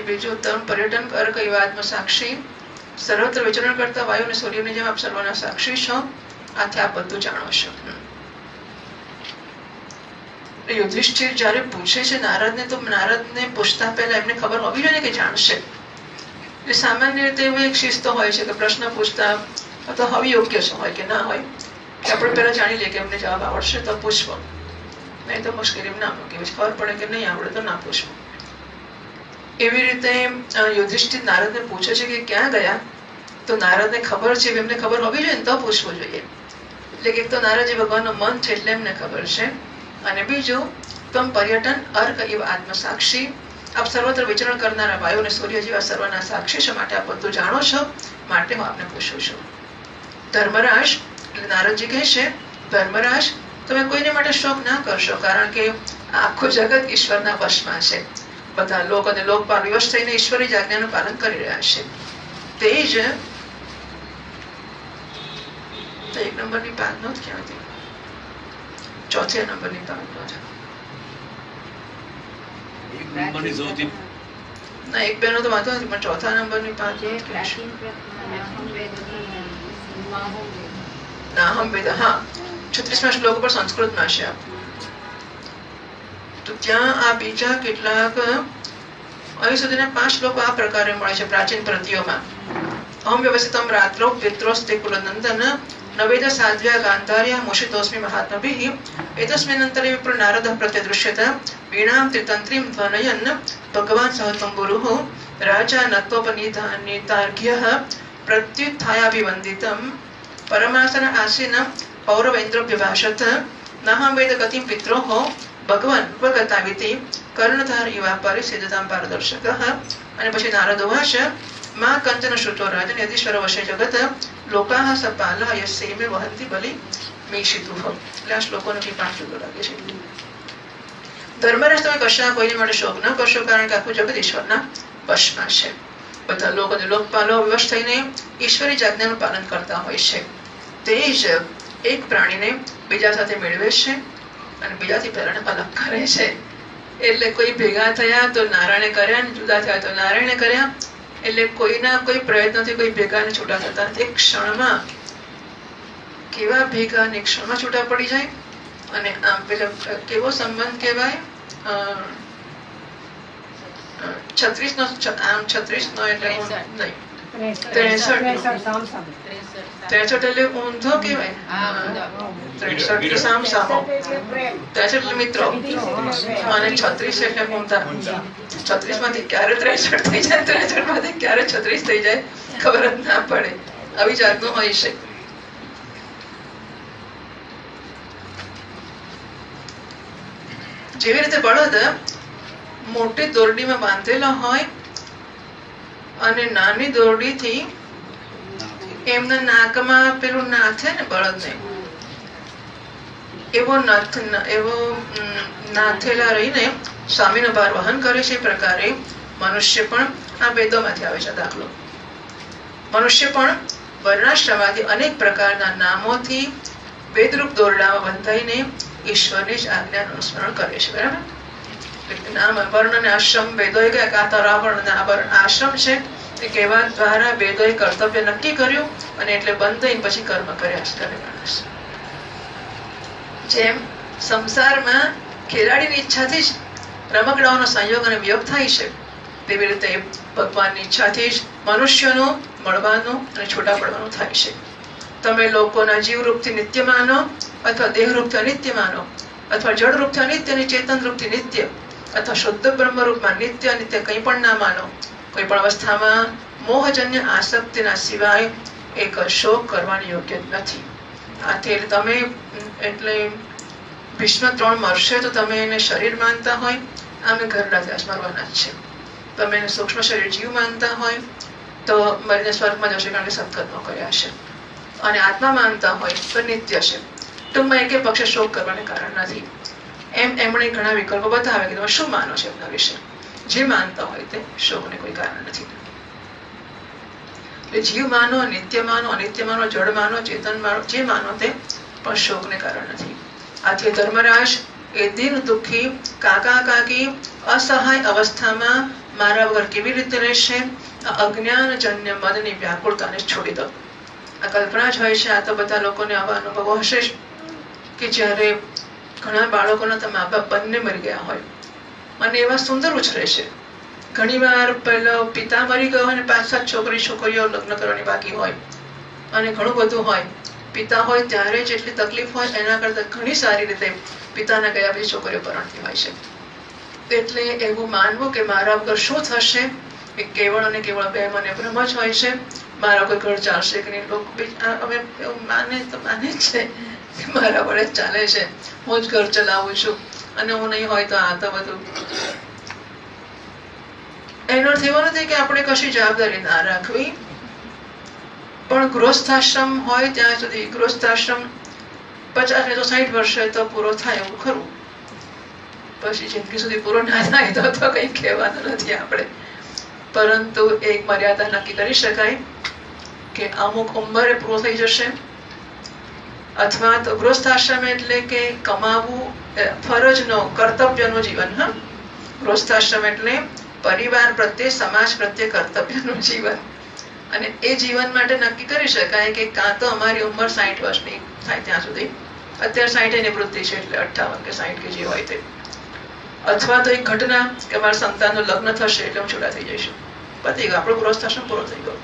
બીજું તમ પર્યટન કર કઈ વાતમાં સાક્ષી સર્વત્ર વિચરણ કરતા વાયુ અને સૂર્યની જેમ આપ સર્વના સાક્ષી છો. આથી આપ બધું જાણો છો. યુધિષ્ઠિર જયારે પૂછે છે નારદને, તો નારદને પૂછતા પહેલા એમને ખબર હોવી જોઈએ કે જાણશે. એટલે સામાન્ય રીતે એવું એક શિસ્ત હોય છે કે પ્રશ્ન પૂછતા તો હવે યોગ્ય છે હોય કે ના હોય કે આપણે પહેલા જાણી લઈએ કે એમને જવાબ આવડશે તો પૂછવો, નહીં તો મુશ્કેલી ના મૂકી. ખબર પડે કે નહીં આવડે તો ના પૂછવું. એવી રીતે યુધિષ્ઠિર નારદને પૂછે છે કે ક્યાં ગયા. તો નારદને ખબર છે, એમને ખબર હોવી જોઈએ ને તો પૂછવું જોઈએ. એટલે કે તો નારદજી ભગવાનનું મન છે એટલે એમને ખબર છે. અને બીજું તમ પર્યટન અર્ક એવ આત્મ સાક્ષી, આપ સર્વત્ર વિચરણ કરનારા વાયુ અને સૂર્ય જેવા સર્વના સાક્ષી છો, માટે આપ બધું જાણો છો, માટે હું આપને પૂછું છું. ધર્મરાજ એટલે નારદજી કહે છે, ધર્મરાજ તમે કોઈને માટે શોક ના કરશો, કારણ કે આખું જગત ઈશ્વરના વશમાં છે. બધા લોક અને લોકપાલ વિવશ થઈને ઈશ્વરી આજ્ઞાનું પાલન કરી રહ્યા છે. તે જ 1 નંબરની પાદ નોંધ ક્યાં હતી? 4 નંબરની પાદ નોંધ. ના, 1 2 નો તો વાંધો નથી, પણ 4 નંબરની પાદ નાહમ વેદ. હા, 36મા શ્લોક પર સંસ્કૃતમાં છે. તો ત્યાં આ બીજા કેટલાક અહીં સુધીના 5 શ્લોકો આ પ્રકારે મળે છે પ્રાચીન પ્રતિઓમાં. અહમ વ્યવસ્થિતમ રાત્રૌ પિત્રોસ્તે કુલનંદન નવેદ સાધ્વ્યા ગાંધાર્યા મુષિતોસ્મિ મહાત્મભિઃ એતસ્મિન્નંતરે વિપ્ર નારદઃ પ્રત્યદૃશ્યત વીણાં ત્રિતંત્રીં ધ્વનયન ભગવાન સહ તંબુરુઃ રાજા નત્વોપનિધાન્યતાર્ઘ્યઃ પ્રત્યુત્થાયાભિવંદિતં પરમાસન આસીન પૌરવેન્દ્રભ્યભાષત નાહં વેદ ગતિં પિત્રોઃ ભગવાન ઉપગતાવિતિ કર્ણધાર યુવા પરિસિદ્ધતાં પારદર્શકઃ. અને પછી નારદ ઉવાચ માં કંચન શ્રુતો રાજન યદીશ્વર વશે જગત લોકાઃ સપાલઃ યસ્યૈમે વહન્તિ બલિ મેષિતુઃ. એટલે આ શ્લોકોનો કી 5 જુદો લાગે છે. ધર્મરાજ તમે કશા કોઈને માટે શોક ન કરશો, કારણ કે આખું જગત ઈશ્વરના વશમાં છે. બધા લોક અને લોકપાલો વિવશ થઈને ઈશ્વરી આજ્ઞાનું પાલન કરતા હોય છે. તે જ એક પ્રાણીને બીજા સાથે મેળવે છે અને બીજાથી પહેલાને અલગ કરે છે. એટલે કોઈ ભેગા થયા તો નારાયણે કર્યા, ને જુદા થયા તો નારાયણે કર્યા. એટલે કોઈના કોઈ પ્રયત્નથી કોઈ ભેગા ને છૂટા થતા નથી. એક ક્ષણમાં કેવા ભેગા ને એક ક્ષણમાં છૂટા પડી જાય. અને આમ પેલો કેવો સંબંધ કહેવાય, 36 નો, આમ 36 નો એટલે નહીં, 63 એટલે ઊંધો કહેવાય. 63 તો સામ સામો, 63 એટલે મિત્રો, અને 36 એટલે ઊંધા. 36 માંથી ક્યારે 63 થઈ જાય, 63 માંથી ક્યારે 36 થઈ જાય ખબર જ ના પડે. આવી જાતનું હોય છે. જેવી રીતે બળદ મોટી દોરડીમાં બાંધેલો હોય અને નાની દોરડીથી એમના નાકમાં પેલું નાથે ને બળદને, એવો નાથેલા રહીને સ્વામીનો ભાર વહન કરે છે. પ્રકારે મનુષ્ય પણ આ વેદોમાંથી આવે છે દાખલો. મનુષ્ય પણ વર્ણાશ્રમાથી અનેક પ્રકારના નામોથી વેદરૂપ દોરડામાં બંધાઈને ઈશ્વરની જ આજ્ઞાનું અનુસ્મરણ કરે છે. બરાબર? નામ વર્ણ અને આશ્રમ, વેદોએ આશ્રમ છે એ કહેવા દ્વારા વેદોએ કર્તવ્ય નક્કી કર્યું અને એટલે બંધ થઈને પછી કર્મ કર્યા કરે માણસ. જેમ સંસારમાં ખેલાડીની ઈચ્છાથી જ રમકડાઓનો સંયોગ અને વિયોગ થાય છે, તેવી રીતે ભગવાનની ઈચ્છાથી જ મનુષ્યનું મળવાનું અને છૂટા પડવાનું થાય છે. તમે લોકોના જીવરૂપથી નિત્ય માનો અથવા દેહરૂપથી અનિત્ય માનો, અથવા જળરૂપથી અનિત્ય અને ચેતનરૂપથી નિત્ય, અથવા શુદ્ધ બ્રહ્મરૂપમાં નિત્ય અનિત્ય કંઈ પણ ના માનો. કોઈ પણ અવસ્થામાં મોહજન્ય આસક્તિના સિવાય એક શોક કરવાની યોગ્ય નથી. આથી તમે એટલે ભીષ્મ 3 મરશે તો તમે એને શરીર માનતા હોય, આમે ઘરડા મરવાના જ છે. તમે એને સૂક્ષ્મ શરીર જીવ માનતા હોય તો મરીને સ્વર્ગમાં જશે, કારણ કે સત્કર્મો કર્યા છે. અને આત્મા માનતા હોય તો નિત્ય છે. ટૂંકમાં એકે પક્ષે શોક કરવાને કારણ નથી. એમણે ઘણા વિકલ્પો બતાવે કે તમે શું માનો છો એમના વિશે. જે માનતા હોય તે શોકને કોઈ કારણ નથી. એટલે જીવ માનો, નિત્ય માનો, અનિત્ય માનો, જડ માનો, ચેતન માનો, જે માનો તે પણ શોકને કારણ નથી. આથી ધર્મરાજ એ દિન દુઃખી કાકા કાકી અસહાય અવસ્થામાં મારા વગર કેવી રીતે રહેશે? અજ્ઞાનજન્ય મનની વ્યાકુળતાને છોડી દો. આ કલ્પના જ હોય છે. આ તો બધા લોકોને આવા અનુભવો હશે કે જ્યારે ઘણા બાળકોના તો મા બાપ બંને મરી ગયા હોય અને એવા સુંદર ઉછરે છે. ઘણી વાર પહેલો પિતા મરી ગયો અને 5-7 છોકરીઓ લગ્ન કરવાની બાકી હોય અને ઘણું બધું હોય. પિતા હોય ત્યારે જેટલી તકલીફ હોય એના કરતા ઘણી સારી રીતે પિતાના ગયા પછી છોકરીઓ પરણતી હોય છે. એટલે એવું માનવું કે મારા વગર શું થશે એ કેવળ અને કેવળ વહેમ અને ભ્રમ જ હોય છે. મારા કોઈ ઘર ચાલશે કે નહીં, લોકો હવે એવું માને તો માને જ છે કે મારા વડે જ ચાલે છે, હું જ ઘર ચલાવું છું અને હું નહીં હોય તો આ તો બધું. એનો અર્થ એવો નથી કે આપણે કશી જવાબદારી ના રાખવી, પણ ગૃહસ્થાશ્રમ હોય ત્યાં સુધી, ગૃહસ્થાશ્રમ 50 ને તો 60 વર્ષે તો પૂરો થાય એવું ખરું, પછી જિંદગી સુધી પૂરો ના થાય તો કઈ કહેવાનું નથી આપણે. પરંતુ એક મર્યાદા નક્કી કરી શકાય કે અમુક ઉંમરે પૂરો થઈ જશે. અથવા તો ગૃહસ્થાશ્રમ એટલે કે કમાવું ફરજનો, કર્તવ્યનું જીવન. હા, ગૃહસ્થાશ્રમ એટલે પરિવાર પ્રત્યે, સમાજ પ્રત્યે કર્તવ્યનું જીવન. અને એ જીવન માટે નક્કી કરી શકાય કે કાં તો અમારી ઉંમર 60 વર્ષની થાય ત્યાં સુધી, અત્યારે 60 ની વૃત્તિ છે એટલે 58 કે 60 કે જે હોય તે, અથવા તો એક ઘટના કે મારા સંતાનનું લગ્ન થશે એટલે હું છૂટા થઈ જઈશ, પતી ગયો, આપણો ગૃહસ્થાશ્રમ પૂરો થઈ ગયો.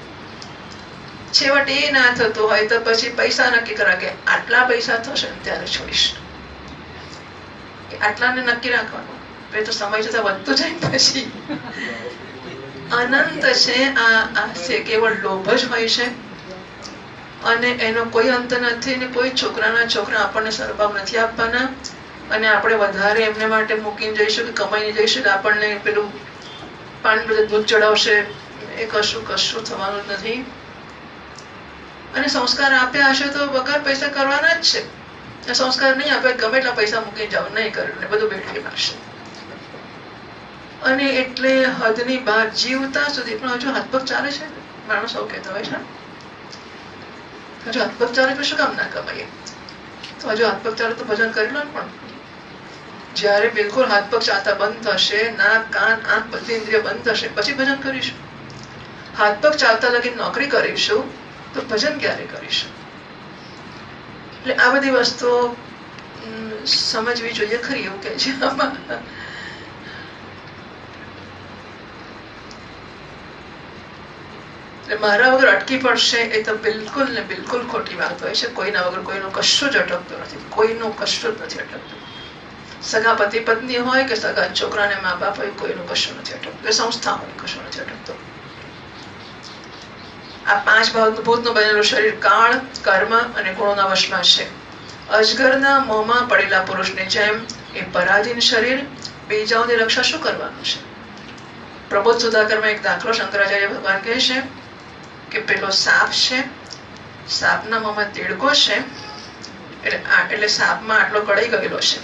છેવટે એ ના થતું હોય તો પછી પૈસા નક્કી કરવા કે આટલા પૈસા થશે ને ત્યારે છોડીશ, આટલાને નક્કી રાખવાનું. એ તો સમય જતા વધતું જાય પછી અનંત છે. આ કેવળ લોભ જ હોય છે અને એનો કોઈ અંત નથી. ને કોઈ છોકરા આપણને સરભાવ નથી આપવાના અને આપણે વધારે એમને માટે મૂકીને જઈશું કે કમાઈને જઈશું કે આપણને પેલું પાણી બધું દૂધ ચડાવશે, એ કશું થવાનું નથી. અને સંસ્કાર આપ્યા હશે તો વગર પૈસા કરવાના જ છે. સંસ્કાર નહીં આપે ગમે એટલા પૈસા મૂકીને જાવ, નહીં કર્યું બધું બેઠી મારશે. અને એટલે હદની બહાર જીવતા સુધી પણ હજુ હાથપગ ચાલે છે. માણસ એવું કહેતા હોય છે, હજુ હાથપગ ચાલે તો શું કામ ના કમાઈએ? તો હજુ હાથપગ ચાલે તો ભજન કરી લો. પણ જ્યારે બિલકુલ હાથ પગ ચાલતા બંધ થશે, નાક કાન આંખ બધી ઇન્દ્રિય બંધ થશે, પછી ભજન કરીશું. હાથ પગ ચાલતા લગી નોકરી કરીશું તો ભજન ક્યારે કરીશું? એટલે આ બધી વસ્તુઓ સમજવી જોઈએ ખરી, એવું કે છે આમાં. મારા વગર અટકી પડશે એ તો બિલકુલ ને બિલકુલ ખોટી વાત હોય છે. કોઈના વગર કોઈનું કશું જ અટકતું નથી, કોઈનું કશું જ નથી અટકતું. સગા પતિ પત્ની હોય કે સગા છોકરા ને મા બાપ હોય, કોઈનું કશું નથી અટકતું. એ સંસ્થા હોય, કશું નથી અટકતું. આ 5 ભૂતનું બનેલું શરીર કાળ, કર્મ અને ગુણોના વશમાં છે. અજગરના મોંમાં પડેલા પુરુષની જેમ એ પરાધીન શરીર, બીજાઓની રક્ષા શું કરવાનું છે? પ્રબોધ સુધાકરમાં એક દાખલો શંકરાચાર્ય ભગવાન કહે છે કે પેલો સાપ છે, સાપના મોંમાં દેડકો છે, એટલે સાપમાં આટલો કડાઈ ગયેલો છે,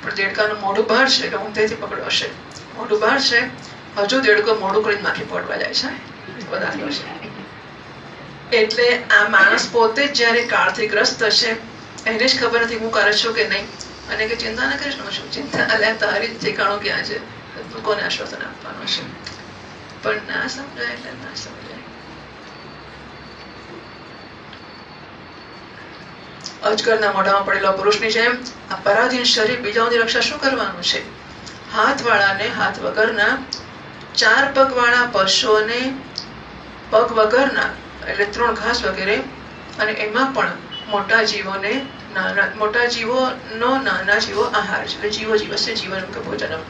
પણ દેડકાનું મોઢું બહાર છે, એટલે ઊંધેથી પકડ્યો છે. મોઢું બહાર છે, હજુ દેડકો મોઢું કરીને માખી પડવા જાય છે. દાખલો છે. એટલે આ માણસ પોતે જ જયારે કાળથી ગ્રસ્ત હશે, એને જ ખબર નથી હું કરે છું કે નહીં, અને કે ચિંતા ના કરીશ, શું ચિંતા, અલ્યા તારી ઠેકાણું ક્યાં છે, તું કોને આશ્વાસન આપવાનું છે? પણ ના સમજાય એટલે ના સમજાય. અજગરના મોઢામાં પડેલો પુરુષની જેમ આ પરાધીન શરીર, બીજાઓની રક્ષા શું કરવાનું છે? હાથ વાળાને હાથ વગરના, 4 પગ વાળા પશુઓને પગ વગરના, એટલે 3 ઘાસ વગેરે, અને એમાં પણ મોટા જીવોનો નાના જીવો આહાર છે. એટલે જીવો જીવસે જીવન કે ભોજનમ.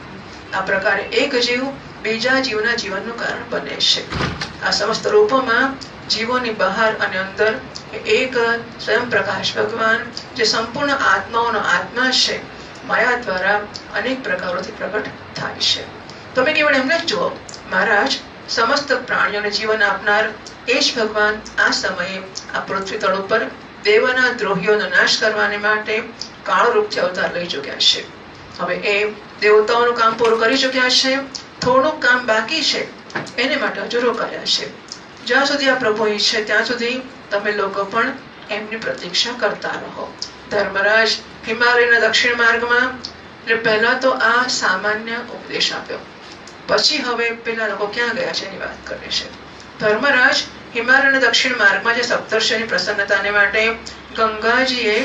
આ પ્રકારે એક જીવ બીજા જીવના જીવનનું કારણ બને છે. આ સમસ્ત રૂપોમાં જીવોની બહાર અને અંદર એક સ્વયં પ્રકાશ ભગવાન, જે સંપૂર્ણ આત્માઓનો આત્મા છે, માયા દ્વારા અનેક પ્રકારોથી પ્રગટ થાય છે. તમે કેવળ એમને જ જુઓ, મહારાજ સમસ્ત પ્રાણીઓને જીવન આપનાર એ જ ભગવાન આ સમયે આ પૃથ્વી તળ ઉપર દેવના દ્રોહીઓનો નાશ કરવાને માટે કાળરૂપથી અવતાર લઈ ચુક્યા છે. હવે એ દેવતાઓનું કામ પૂરું કરી ચુક્યા છે, થોડુંક કામ બાકી છે, એને માટે હજુ રોકાયા છે. જ્યાં સુધી આ પ્રભુ ઈચ્છે ત્યાં સુધી તમે લોકો પણ એમની પ્રતીક્ષા કરતા રહો. ધર્મરાજ હિમાલયના દક્ષિણ માર્ગમાં, એટલે પહેલા તો આ સામાન્ય ઉપદેશ આપ્યો, પછી હવે પેલા લોકો ક્યાં ગયા છે એની વાત કરે છે. ધર્મરાજ હિમાલયના દક્ષિણ માર્ગમાં જે સપ્તર્ષિની પ્રસન્નતાને માટે ગંગાજીએ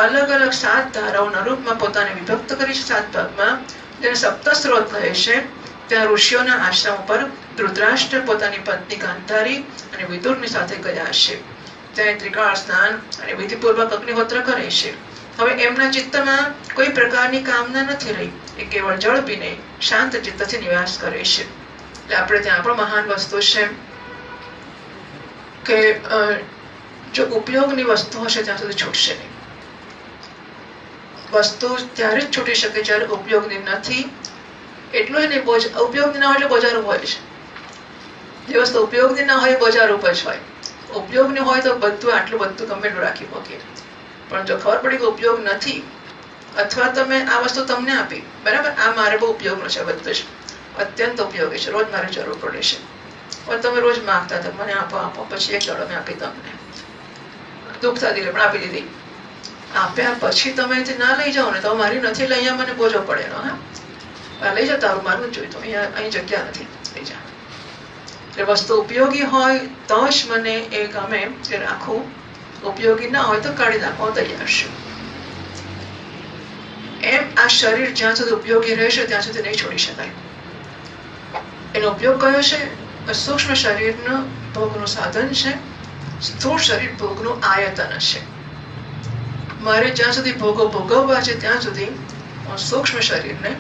અલગ અલગ 7 ધારાઓના રૂપમાં પોતાને વિભક્ત કરી છે 7 ભાગમાં, જેને સપ્તસ્રોત કહે છે. ત્યાં ઋષિઓના આશ્રમ પર ધૃતરાષ્ટ્ર પોતાની પત્ની ગાંધારી અને વિદુરની સાથે ગયા છે. ત્યાં ત્રિકાળ સ્નાન અને વિધિપૂર્વક અગ્નિહોત્ર કરે છે. હવે એમના ચિત્તમાં કોઈ પ્રકારની કામના નથી રહી, એ કેવળ જળ પીને શાંત ચિત્તથી નિવાસ કરે છે. એટલે આપણે ત્યાં પણ મહાન વસ્તુ છે કે જો ઉપયોગની વસ્તુ હશે ત્યાં સુધી છૂટશે નહીં. વસ્તુ ત્યારે જ છૂટી શકે જ્યારે ઉપયોગની નથી. એટલું જ નહીં, ઉપયોગની ના હોય એટલે બોજારું હોય છે. જે વસ્તુ ઉપયોગની ના હોય બોજારું જ હોય. ઉપયોગની હોય તો બધું આટલું બધું ગમે એટલું રાખી મૂકીએ, પણ જો ખબર પડી કે ઉપયોગ નથી, અથવા તમે આ વસ્તુ તમને આપી, બરાબર, આ મારે બહુ ઉપયોગનું છે, બધું જ અત્યંત ઉપયોગી છે, રોજ મારે જરૂર પડે છે, પણ તમે રોજ માંગતા હતા મને આપો આપો, પછી એક દાડો મેં આપી તમને, દુઃખ થતી પણ આપી દીધી. આપ્યા પછી તમે ના લઈ જાઓ ને તો મારી નથી, એટલે અહીંયા મને બોજો પડે. હા, લઈ જાઓ, તારું મારું જ જોઈતું, અહીં જગ્યા નથી, લઈ જા. એટલે વસ્તુ ઉપયોગી હોય તો જ મને એ ગમે કે રાખવું, ઉપયોગી ના હોય તો કાઢી નાખવા તૈયાર છું. એમ આ શરીર જ્યાં સુધી ઉપયોગી રહેશે ત્યાં સુધી નહીં છોડી શકાય. એનો ઉપયોગ કયો છે? સૂક્ષ્મ શરીરનું ભોગનું સાધન છે, સ્થૂળ શરીર ભોગનું આયતન છે. મારે જ્યાં સુધી ભોગો ભોગવવા છે ત્યાં સુધી હું સૂક્ષ્મ શરીરને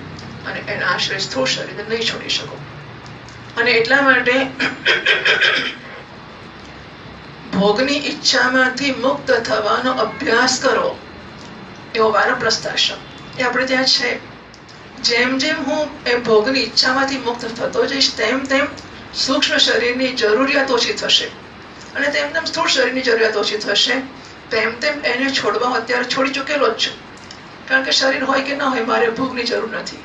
અને એના આશ્રય સ્થૂળ શરીરને નહીં છોડી શકું. અને એટલા માટે ભોગની ઈચ્છામાંથી મુક્ત થવાનો અભ્યાસ કરો, એવો વાનપ્રસ્થ આશ્રમ એ આપણે ત્યાં છે. જેમ જેમ હું એ ભોગની ઈચ્છામાંથી મુક્ત થતો જઈશ તેમ તેમ સૂક્ષ્મ શરીરની જરૂરિયાત ઓછી થશે, અને તેમ તેમ સ્થૂળ શરીરની જરૂરિયાત ઓછી થશે. તેમ તેમ એને છોડવા અત્યારે છોડી ચૂકેલો જ છું, કારણ કે શરીર હોય કે ના હોય મારે ભોગની જરૂર નથી.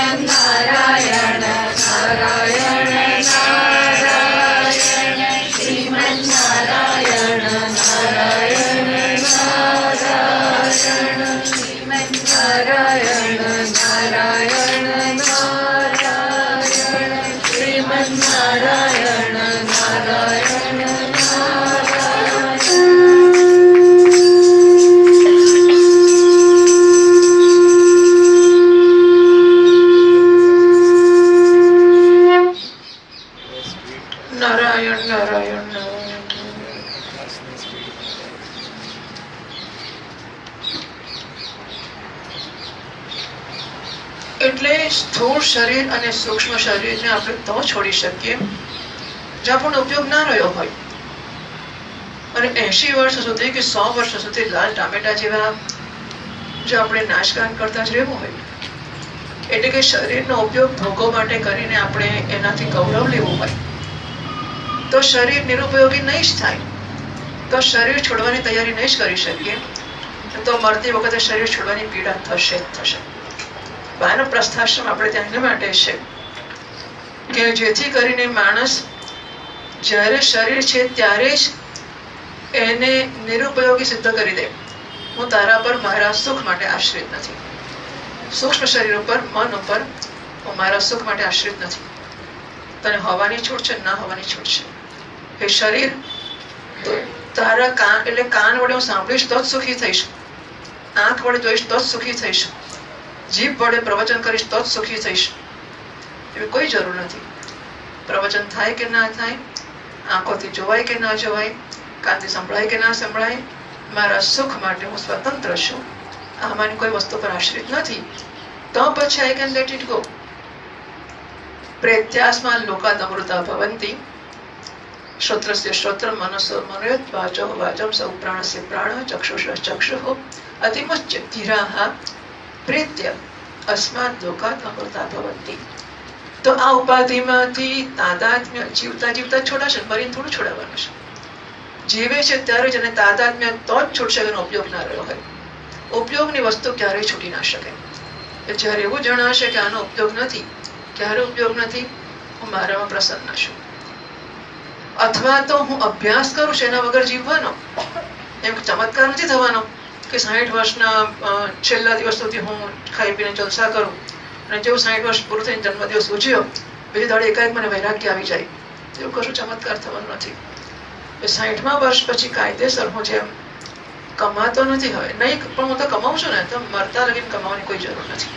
નારાયણ નારાયણ નારાયણ શ્રીમન નારાયણ નારાયણ નારાયણ શ્રીમન નારાયણ નારાયણ નારાયણ શ્રીમન નારાયણ નારાયણ નારાયણ નારાયણ એટલે સ્થૂળ શરીર અને સૂક્ષ્મ શરીરને આપણે તો છોડી શકીએ જો આપણને ઉપયોગ ના રહ્યો હોય અને 80 વર્ષ સુધી કે 100 વર્ષ સુધી લાલ ટામેટા જેવા જો આપણે નાશકાન કરતા જ રહેવું હોય એટલે કે શરીરનો ઉપયોગ ભોગો માટે કરીને આપણે એનાથી ગૌરવ લેવું હોય તો શરીર નિરુપયોગી નહીં જ થાય તો શરીર છોડવાની તૈયારી નહીં જ કરી શકીએ તો મરતી વખતે શરીર છોડવાની પીડા થશે જ થશે. વાનપ્રસ્થાશ્રમ આપણે ત્યાં એટલા માટે છે કે જેથી કરીને માણસ જ્યારે શરીર છે ત્યારે જ એને નિરુપયોગી સિદ્ધ કરી દે. હું તારા પર મારા સુખ માટે આશ્રિત નથી. સૂક્ષ્મ શરીર ઉપર મન ઉપર હું મારા સુખ માટે આશ્રિત નથી. તને હોવાની છૂટ છે ના હોવાની છૂટ છે. એ શરીર તારા કાન એટલે કાન વડે હું સાંભળીશ તો જ સુખી થઈશ, આંખ વડે જોઈશ તો જ સુખી થઈશ, જીભ વડે પ્રવચન કરીશ તો જ સુખી થઈશ એવી કોઈ જરૂર નથી. પ્રવચન થાય કે ના થાય, આંખોથી જોવાય કે ના જોવાય, કાનથી સંભળાય કે ના સંભળાય, મારા સુખ માટે હું સ્વતંત્ર છું, આમાંની કોઈ વસ્તુ પર આશ્રિત નથી. તો પછી I can let it go. પ્રેત્યાસમાં લોકાદમૃતા ભવંતિ શ્રોત્રસ્ય શ્રોત્ર મનસો મનોયત વાચો વાચમ સૌ પ્રાણસ્ય પ્રાણ ચક્ષુષ ચક્ષુઃ અતિમુચ્ય ધીરાઃ પ્રેત્ય અસ્માદ લોકાત અમૃતા ભવંતિ. તો આ ઉપાધિમાંથી તાદાત્મ્ય જીવતા જીવતા છોડાશે, મરીને થોડું છોડાવવાનું છે. જીવે છે ત્યારે જ એને તાદાત્મ્ય તો જ છૂટશે એનો ઉપયોગ ના રહ્યો હોય. ઉપયોગની વસ્તુ ક્યારેય છૂટી ના શકે. જ્યારે એવું જણાશે કે આનો ઉપયોગ નથી, ક્યારે ઉપયોગ નથી, હું મારામાં પ્રસન્ન છું. અથવા તો હું અભ્યાસ કરું છું એના વગર જીવવાનો. એમ ચમત્કાર નથી થવાનો કે 60 વર્ષના છેલ્લા દિવસ સુધી હું ખાઈ પીને જલસા કરું અને જેવું 60 વર્ષ પૂરું થઈને જન્મદિવસ ઉજ્યો બીજી દાડે એકાએક મને વૈરાગ્ય આવી જાય, એવું કશું ચમત્કાર થવાનું નથી. 60મા વર્ષ પછી કાયદેસર હું જેમ કમાતો નથી હવે નહીં, પણ હું તો કમાઉં છું ને, તો મરતા લગીને કમાવાની કોઈ જરૂર નથી.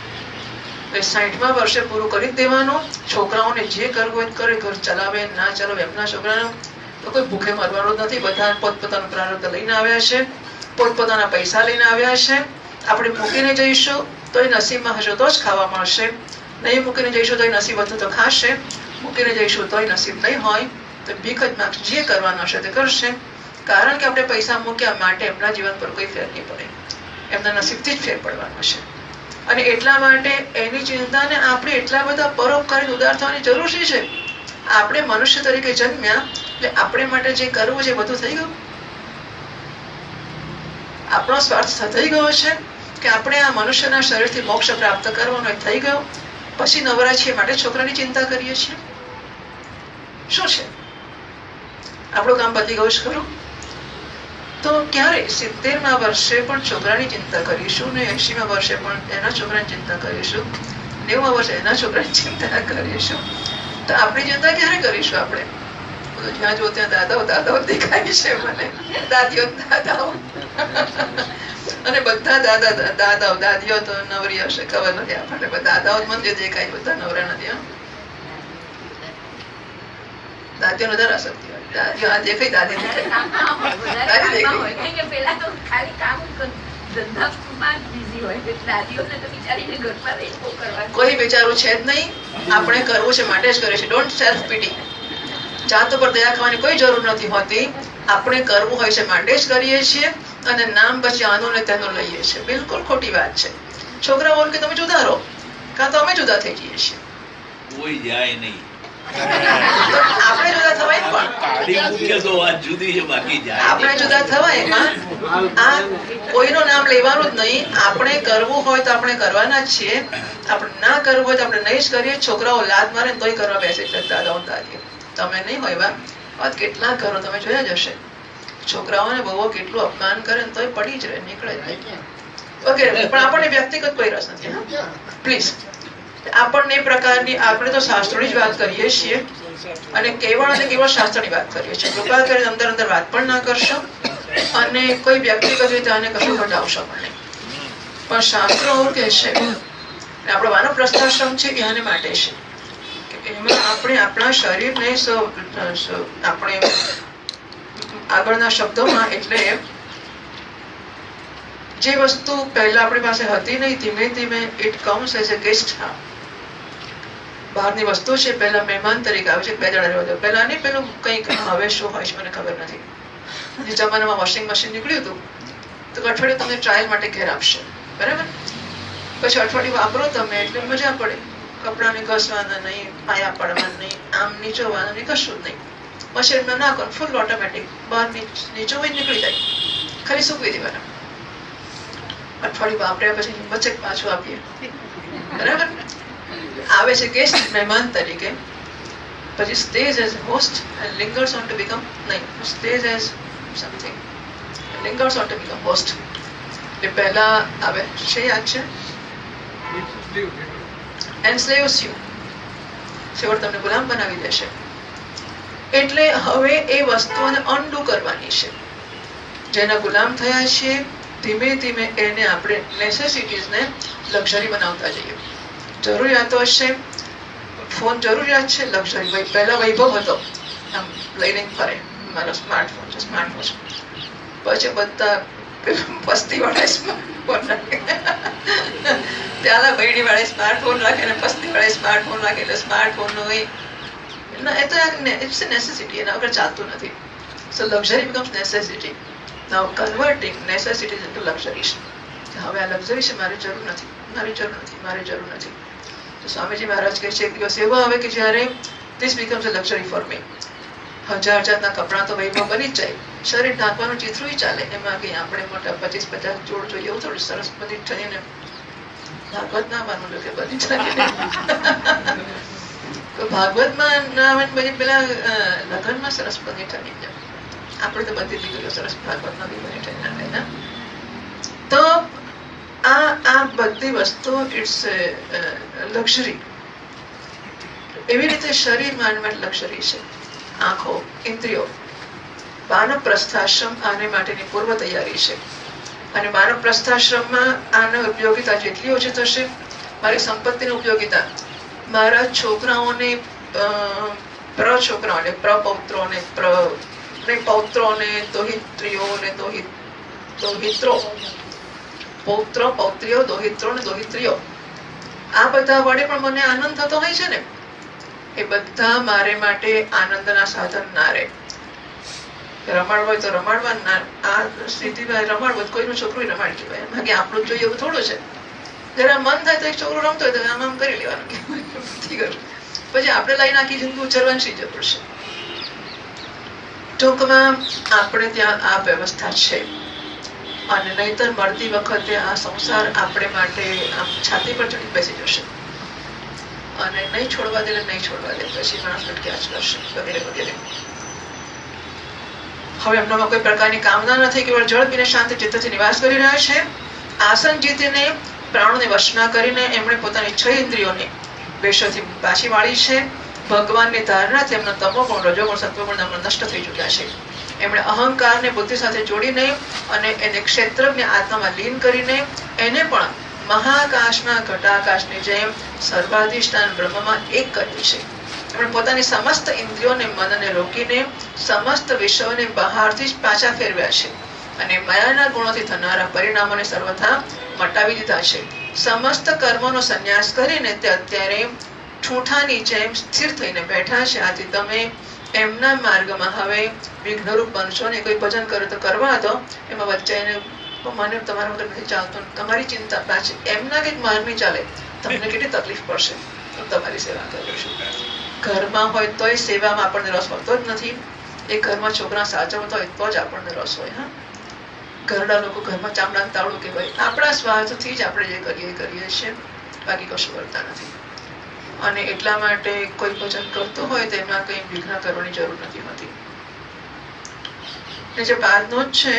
60મા વર્ષે પૂરું કરી જ દેવાનું. છોકરાઓને જે કરવું હોય કરે, ઘર ચલાવે ના ચલાવે એમના છોકરાને, તો કોઈ ભૂખે મરવાનું નથી. બધા પોતપોતાનું પ્રારબ્ધ લઈને આવ્યા છે, પોતપોતાના પૈસા લઈને આવ્યા છે. આપણે મૂકીને જઈશું તો એ નસીબમાં હશે તો જ ખાવા મળશે, નહીં મૂકીને જઈશું તો એ નસીબ હતું તો ખાશે, મૂકીને જઈશું તો નસીબ નહીં હોય તો ભીખ જ માગશે. જે કરવાનું હશે તે કરશે, કારણ કે આપણે પૈસા મૂક્યા માટે એમના જીવન પર કોઈ ફેર નહીં પડે, એમના નસીબથી જ ફેર પડવાનો છે. અને એટલા માટે એની ચિંતાને આપણે એટલા બધા પરોપકારી ઉદાર થવાની જરૂર છે. આપણે મનુષ્ય તરીકે જન્મ્યા એટલે આપણે માટે જે કરવું છે બધું થઈ ગયું. આપણો સ્વાર્થ થઈ ગયો છે કે આપણે આ મનુષ્યના શરીરથી મોક્ષ પ્રાપ્ત કરવાનો થઈ ગયો. પછી નવરા છીએ માટે છોકરાની ચિંતા કરીએ છીએ. શું છે આપણું કામ પતી ગયું છે ખરું? તો ક્યારે 70મા વર્ષે પણ છોકરાની ચિંતા કરીશું ને 80મા વર્ષે પણ એના છોકરાની ચિંતા કરીશું, 90મા વર્ષે એના છોકરાની ચિંતા કરીશું. તો આપણી ચિંતા ક્યારે કરીશું? આપણે જ્યાં જો ત્યાં દાદાઓ દાદાઓ દેખાય છે મને, દાદીઓ દાદાઓ અને બધા દાદાઓ દાદીઓ તો નવરી હશે ખબર નથી આપણને, દાદાઓ મને જે દેખાય બધા નવરા નથી. દાદીઓ વધારે આસક્તિ હોય. દાદીઓ આ દેખાય દાદી કોઈ વિચારું છે જ નહીં. આપણે કરવું છે માટે જ કરીએ છીએ. Don't self PT. જાત ઉપર દયા ખાવાની કોઈ જરૂર નથી હોતી. આપણે કરવું હોય છે માટે જ કરીએ છીએ અને નામ પછી આનું ને તેનું લઈએ છીએ. બિલકુલ ખોટી વાત છે. છોકરાઓ કે તમે જુદા રહો, કાં તો અમે જુદા થઈ જઈએ છીએ. કોઈ જાય નહીં. આપણે જુદા થવાય પણ કાઢી મૂકે તો વાત જુદી છે, બાકી જાય આપણે જુદા થવાય. આ કોઈનું નામ લેવાનું જ નહીં. આપણે કરવું હોય તો આપણે કરવાના જ છીએ, આપણે ના કરવું હોય તો આપણે નહીં જ કરીએ. છોકરાઓ લાત મારે તોય કરવા બેસે છે દાદાઓ દાદી. તમે નહીં હોય વાત કેટલા ઘરો તમે જોયા જ હશે, છોકરાઓને બહુ કેટલું અપમાન કરે તોય પડી જ રહે, નીકળે જ નહીં વગેરે. પણ આપણને વ્યક્તિગત કોઈ રસ નથી. પ્લીઝ આપણને એ પ્રકારની, આપણે તો શાસ્ત્રોની જ વાત કરીએ છીએ અને કેવળ શાસ્ત્રની વાત કરીએ છીએ. કૃપા કરીને અંદર અંદર વાત પણ ના કરશો અને કોઈ વ્યક્તિગત રીતે આને કશું ઘટાવશો પણ નહીં. પણ શાસ્ત્રો એવું કહે છે, આપણો માનવ પ્રસ્થાશ્રમ છે એ આને માટે છે કે એમાં આપણે આપણા શરીરને આપણે આગળના શબ્દોમાં એટલે જે વસ્તુ પહેલા આપણી પાસે હતી નહીં, ધીમે ધીમે it comes as a guest. બહારની વસ્તુ છે, પહેલા મહેમાન તરીકે આવે છે. 2 જણા રહેવા દો. પહેલા નહીં, પેલું કંઈક હવે શું હોય છે મને ખબર નથી. જે જમાનામાં વોશિંગ મશીન નીકળ્યું હતું તો અઠવાડિયું તમને ટ્રાયલ માટે ઘેર આપશે, બરાબર. પછી અઠવાડિયું વાપરો તમે એટલે મજા પડે. કપડાને ઘસવાના નહીં, પાયા પડવાના નહીં, આમ નીચોવાના નહીં, કશું જ નહીં. મશીનમાં નાખો, ફૂલ ઓટોમેટિક બહાર નીચોવી નીકળી જાય, ખાલી સૂકવી દેવાના. અઠવાડિયું વાપર્યા પછી વચ્ચે પાછું આપીએ, બરાબર. આવે છે ગેસ્ટ, મહેમાન તરીકે, પછી stays as host and lingers on to become stays as something, lingers on to become host. એ પહેલા આવે છે, યાદ છે, enslaves you, છેવટ તમને ગુલામ બનાવી દેશે. એટલે હવે એ વસ્તુઓને અનડુ કરવાની છે. જેના ગુલામ થયા છે ધીમે ધીમે એને આપણે નેસેસિટીઝને લક્ઝરી બનાવતા જઈએ. જરૂરિયાતો હશે, ફોન જરૂરિયાત છે, લક્ઝરી. પહેલા વૈભવ હતો, આમ લઈને ફરે, મારો સ્માર્ટફોન છે, સ્માર્ટફોન છે. પછી બધા પસ્તી વાળા સ્માર્ટફોન રાખે, ત્યાંના બહેણી વાળા સ્માર્ટફોન રાખે ને પસ્તી વાળા સ્માર્ટફોન રાખે. એટલે સ્માર્ટફોન નો એ તો ઇટ્સ અ નેસેસિટી, એના વગર ચાલતું નથી. સો લક્ઝરી બીકમ્સ નેસેસિટી. નાઉ કન્વર્ટિંગ નેસેસિટીઝ ઇન્ટુ લક્ઝરીઝ. હવે આ લક્ઝરી છે, મારી જરૂર નથી, મારી જરૂર નથી, મારી જરૂર નથી. તો સ્વામીજી મહારાજ કહે છે એક દિવસ એવો આવે કે જ્યારે this becomes a luxury for me. 1000 જાતના કપડાં તો વૈભવ બની જ જાય, શરીર ઢાંકવાનું ચિત્રું ચાલે. એમાં કઈ આપણે મોટા 25-50 જોડ જોઈએ એવું થોડું સરસ બધી થઈને ભાગવત ના માનવું કે બધી થઈને ભાગવતમાં ના આવે બધી પેલા લગ્નમાં સરસ બધી ઠની જાય. આપણે તો બધી દીકરીઓ સરસ ભાગવતમાં બી બની ઠની નાખે ને. તો આ બધી વસ્તુ ઇટ્સ લક્ઝરી. એવી રીતે શરીર માનવા લક્ઝરી છે. આંખો, ઇન્દ્રિયો, માનવ પ્રસ્થાશ્રમ આને માટેની પૂર્વ તૈયારી છે. અને માનવ પ્રસ્થાશ્રમમાં આની ઉપયોગિતા જેટલી ઓછી થશે, મારી સંપત્તિની ઉપયોગિતા, મારા છોકરાઓને, છોકરાઓને, પ્રપૌત્રોને, પૌત્રોને, દોહિત્રીઓને, દોહિત્રો, પૌત્ર, પૌત્રીઓ, દોહિત્રો ને દોહિત્રીઓ, આ બધા વડે પણ મને આનંદ થતો હોય છે ને, એ બધા મારે માટે આનંદના સાધન ના રહે. રમાડવા હોય તો રમાડવા, આ સ્થિતિમાં રમાડવું, કોઈનું છોકરું રમાડી કહેવાય. બાકી આપણું જોઈએ એવું થોડું છે. જરા મન થાય તો એક છોકરું રમતો હોય તો આમ આમ કરી લેવાનું, પછી આપણે લઈને આખી જિંદગી ઉછેરવાની શી જરૂર છે. ટૂંકમાં આપણે ત્યાં આ વ્યવસ્થા છે. અને નહીતર મળતી વખતે આ સંસાર આપણે માટે આમ છાતી પર ચડી બેસી જશે અને નહીં છોડવા દે, નહીં છોડવા દે, પછી માણસ ભટક્યા જ કરશે વગેરે વગેરે. હવે એમનામાં કોઈ પ્રકારની કામના નથી, કેવળ જળ પીને શાંતિ ચિત્તથી નિવાસ કરી રહ્યા છે. આસન જીતીને પ્રાણોને વશમાં કરીને એમણે પોતાની 6 ઇન્દ્રિયોને વેશોથી પાછી વાળી છે. ભગવાનની ધારણાથી એમનો તમોગુણ, રજોગુણ, સત્વગુણ નષ્ટ થઈ ચૂક્યા છે. એમણે અહંકારને બુદ્ધિ સાથે જોડીને અને એને ક્ષેત્રજ્ઞ આત્મામાં લીન કરીને એને પણ મહાકાશમાં ઘટાકાશની જેમ સર્વાધિષ્ઠાન બ્રહ્મમાં એક કર્યું છે. એમણે પોતાની સમસ્ત ઇન્દ્રિયોને, મનને રોકીને સમસ્ત વિષયોને બહારથી જ પાછા ફેરવ્યા છે અને માયાના ગુણોથી થનારા પરિણામોને સર્વથા મટાવી દીધા છે. સમસ્ત કર્મોનો સંન્યાસ કરીને તે અત્યારે ઠૂંઠાની જેમ સ્થિર થઈને બેઠા છે. આથી તમે એમના માર્ગમાં હવે વિઘ્નરૂપ બનશો ને. કોઈ ભજન કરે તો કરવા દો, એમાં વચ્ચે એને મને તમારા વગર નથી ચાલતું, તમારી ચિંતા પાછી એમના કંઈક માર્ગ નહીં ચાલે, તમને કેટલી તકલીફ પડશે, હું તમારી સેવા કરું છું. ઘરમાં હોય તોય સેવામાં આપણને રસ હોતો જ નથી. એ ઘરમાં છોકરા સાચવતો હોય તો જ આપણને રસ હોય. હા, ઘરડા લોકો ઘરમાં ચામડાનું તાવડું કહેવાય. આપણા સ્વાર્થથી જ આપણે જે કરીએ છીએ, બાકી કશું કરતા નથી. અને એટલા માટે કોઈ ભજન કરતું હોય તેમાં કંઈ વિઘ્ન કરવાની જરૂર નથી હોતી. જે પાદનો જ છે,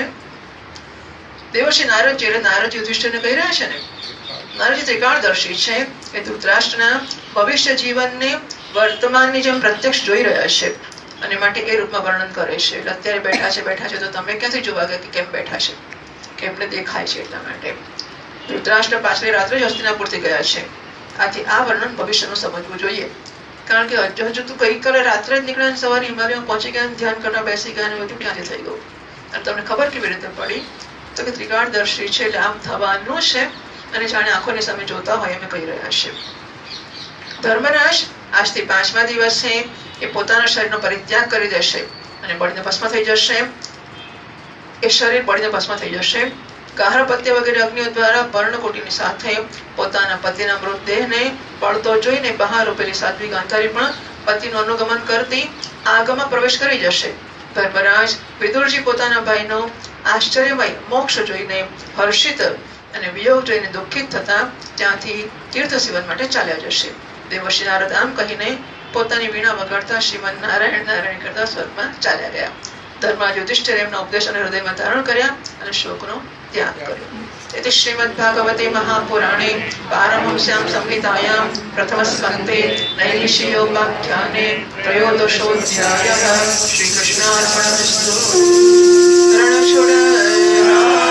દેવર્ષિ નારદજી એટલે નારદજી યુધિષ્ઠિરને કહી રહ્યા છે ને, નારદજી ત્રિકાળદર્શી છે એ ધૃતરાષ્ટ્રના ભવિષ્ય જીવનને વર્તમાનની જેમ પ્રત્યક્ષ જોઈ રહ્યા છે અને માટે એ રૂપમાં વર્ણન કરે છે. એટલે અત્યારે બેઠા છે તો તમે ક્યાંથી જોવા ગયા કે કેમ બેઠા છે, કેમને દેખાય છે. એટલા માટે ધૃતરાષ્ટ્ર પાછલી રાત્રે જ હસ્તિનાપુરથી ગયા છે. આથી આ વર્ણન ભવિષ્યનું સમજવું જોઈએ. કારણ કે હજુ તો ગઈકાલે રાત્રે જ નીકળ્યા, સવારે હિમાલયમાં પહોંચી ગયા, ધ્યાન કરવા બેસી ગયા, બધું ક્યાંથી થઈ ગયું. અને તમને ખબર કેવી રીતે પડી? તો કે ત્રિકાળદર્શી છે એટલે આમ થવાનું છે અને જાણે આંખોની સામે જોતા હોય એમ કહી રહ્યા છે. ધર્મરાજ આજથી 5મા દિવસે એ પોતાના શરીરનો પરિત્યાગ કરી દેશે અને બળીને ભસ્મ થઈ જશે. એ શરીર બળીને ભસ્મ થઈ જશે. ગાહરપત્ય વગેરે અગ્નિઓ દ્વારા પર્ણકોટીની સાથે પોતાના પતિના મૃતદેહને બળતો જોઈને બહાર ઉપેલી સાધ્વી ગાંધારી પણ પતિનું અનુગમન કરતી આગમાં પ્રવેશ કરી જશે. ધર્મરાજ વિદુરજી પોતાના ભાઈનો આશ્ચર્યમય મોક્ષ જોઈને હર્ષિત અને વિયોગ જોઈને દુઃખિત થતા ત્યાંથી તીર્થ સેવન માટે ચાલ્યા જશે. દેવર્ષિ નારદ આમ કહીને પોતાની વીણા વગાડતા શ્રીમદ નારાયણ નારાયણ કરતા સ્વર્ગમાં ચાલ્યા ગયા. ધર્મરાજ યુધિષ્ઠિર એમના ઉપદેશ અને હૃદયમાં ધારણ કર્યા અને શોકનો ત્યાગ કર્યો. इति श्रीमद्भागवते महापुराणे पारमहंस्यां संहितायां प्रथमस्कन्धे नैमिषीयोपाख्याने त्रयोदशोऽध्यायः. श्रीकृष्णार्पणमस्तु. रणछोड़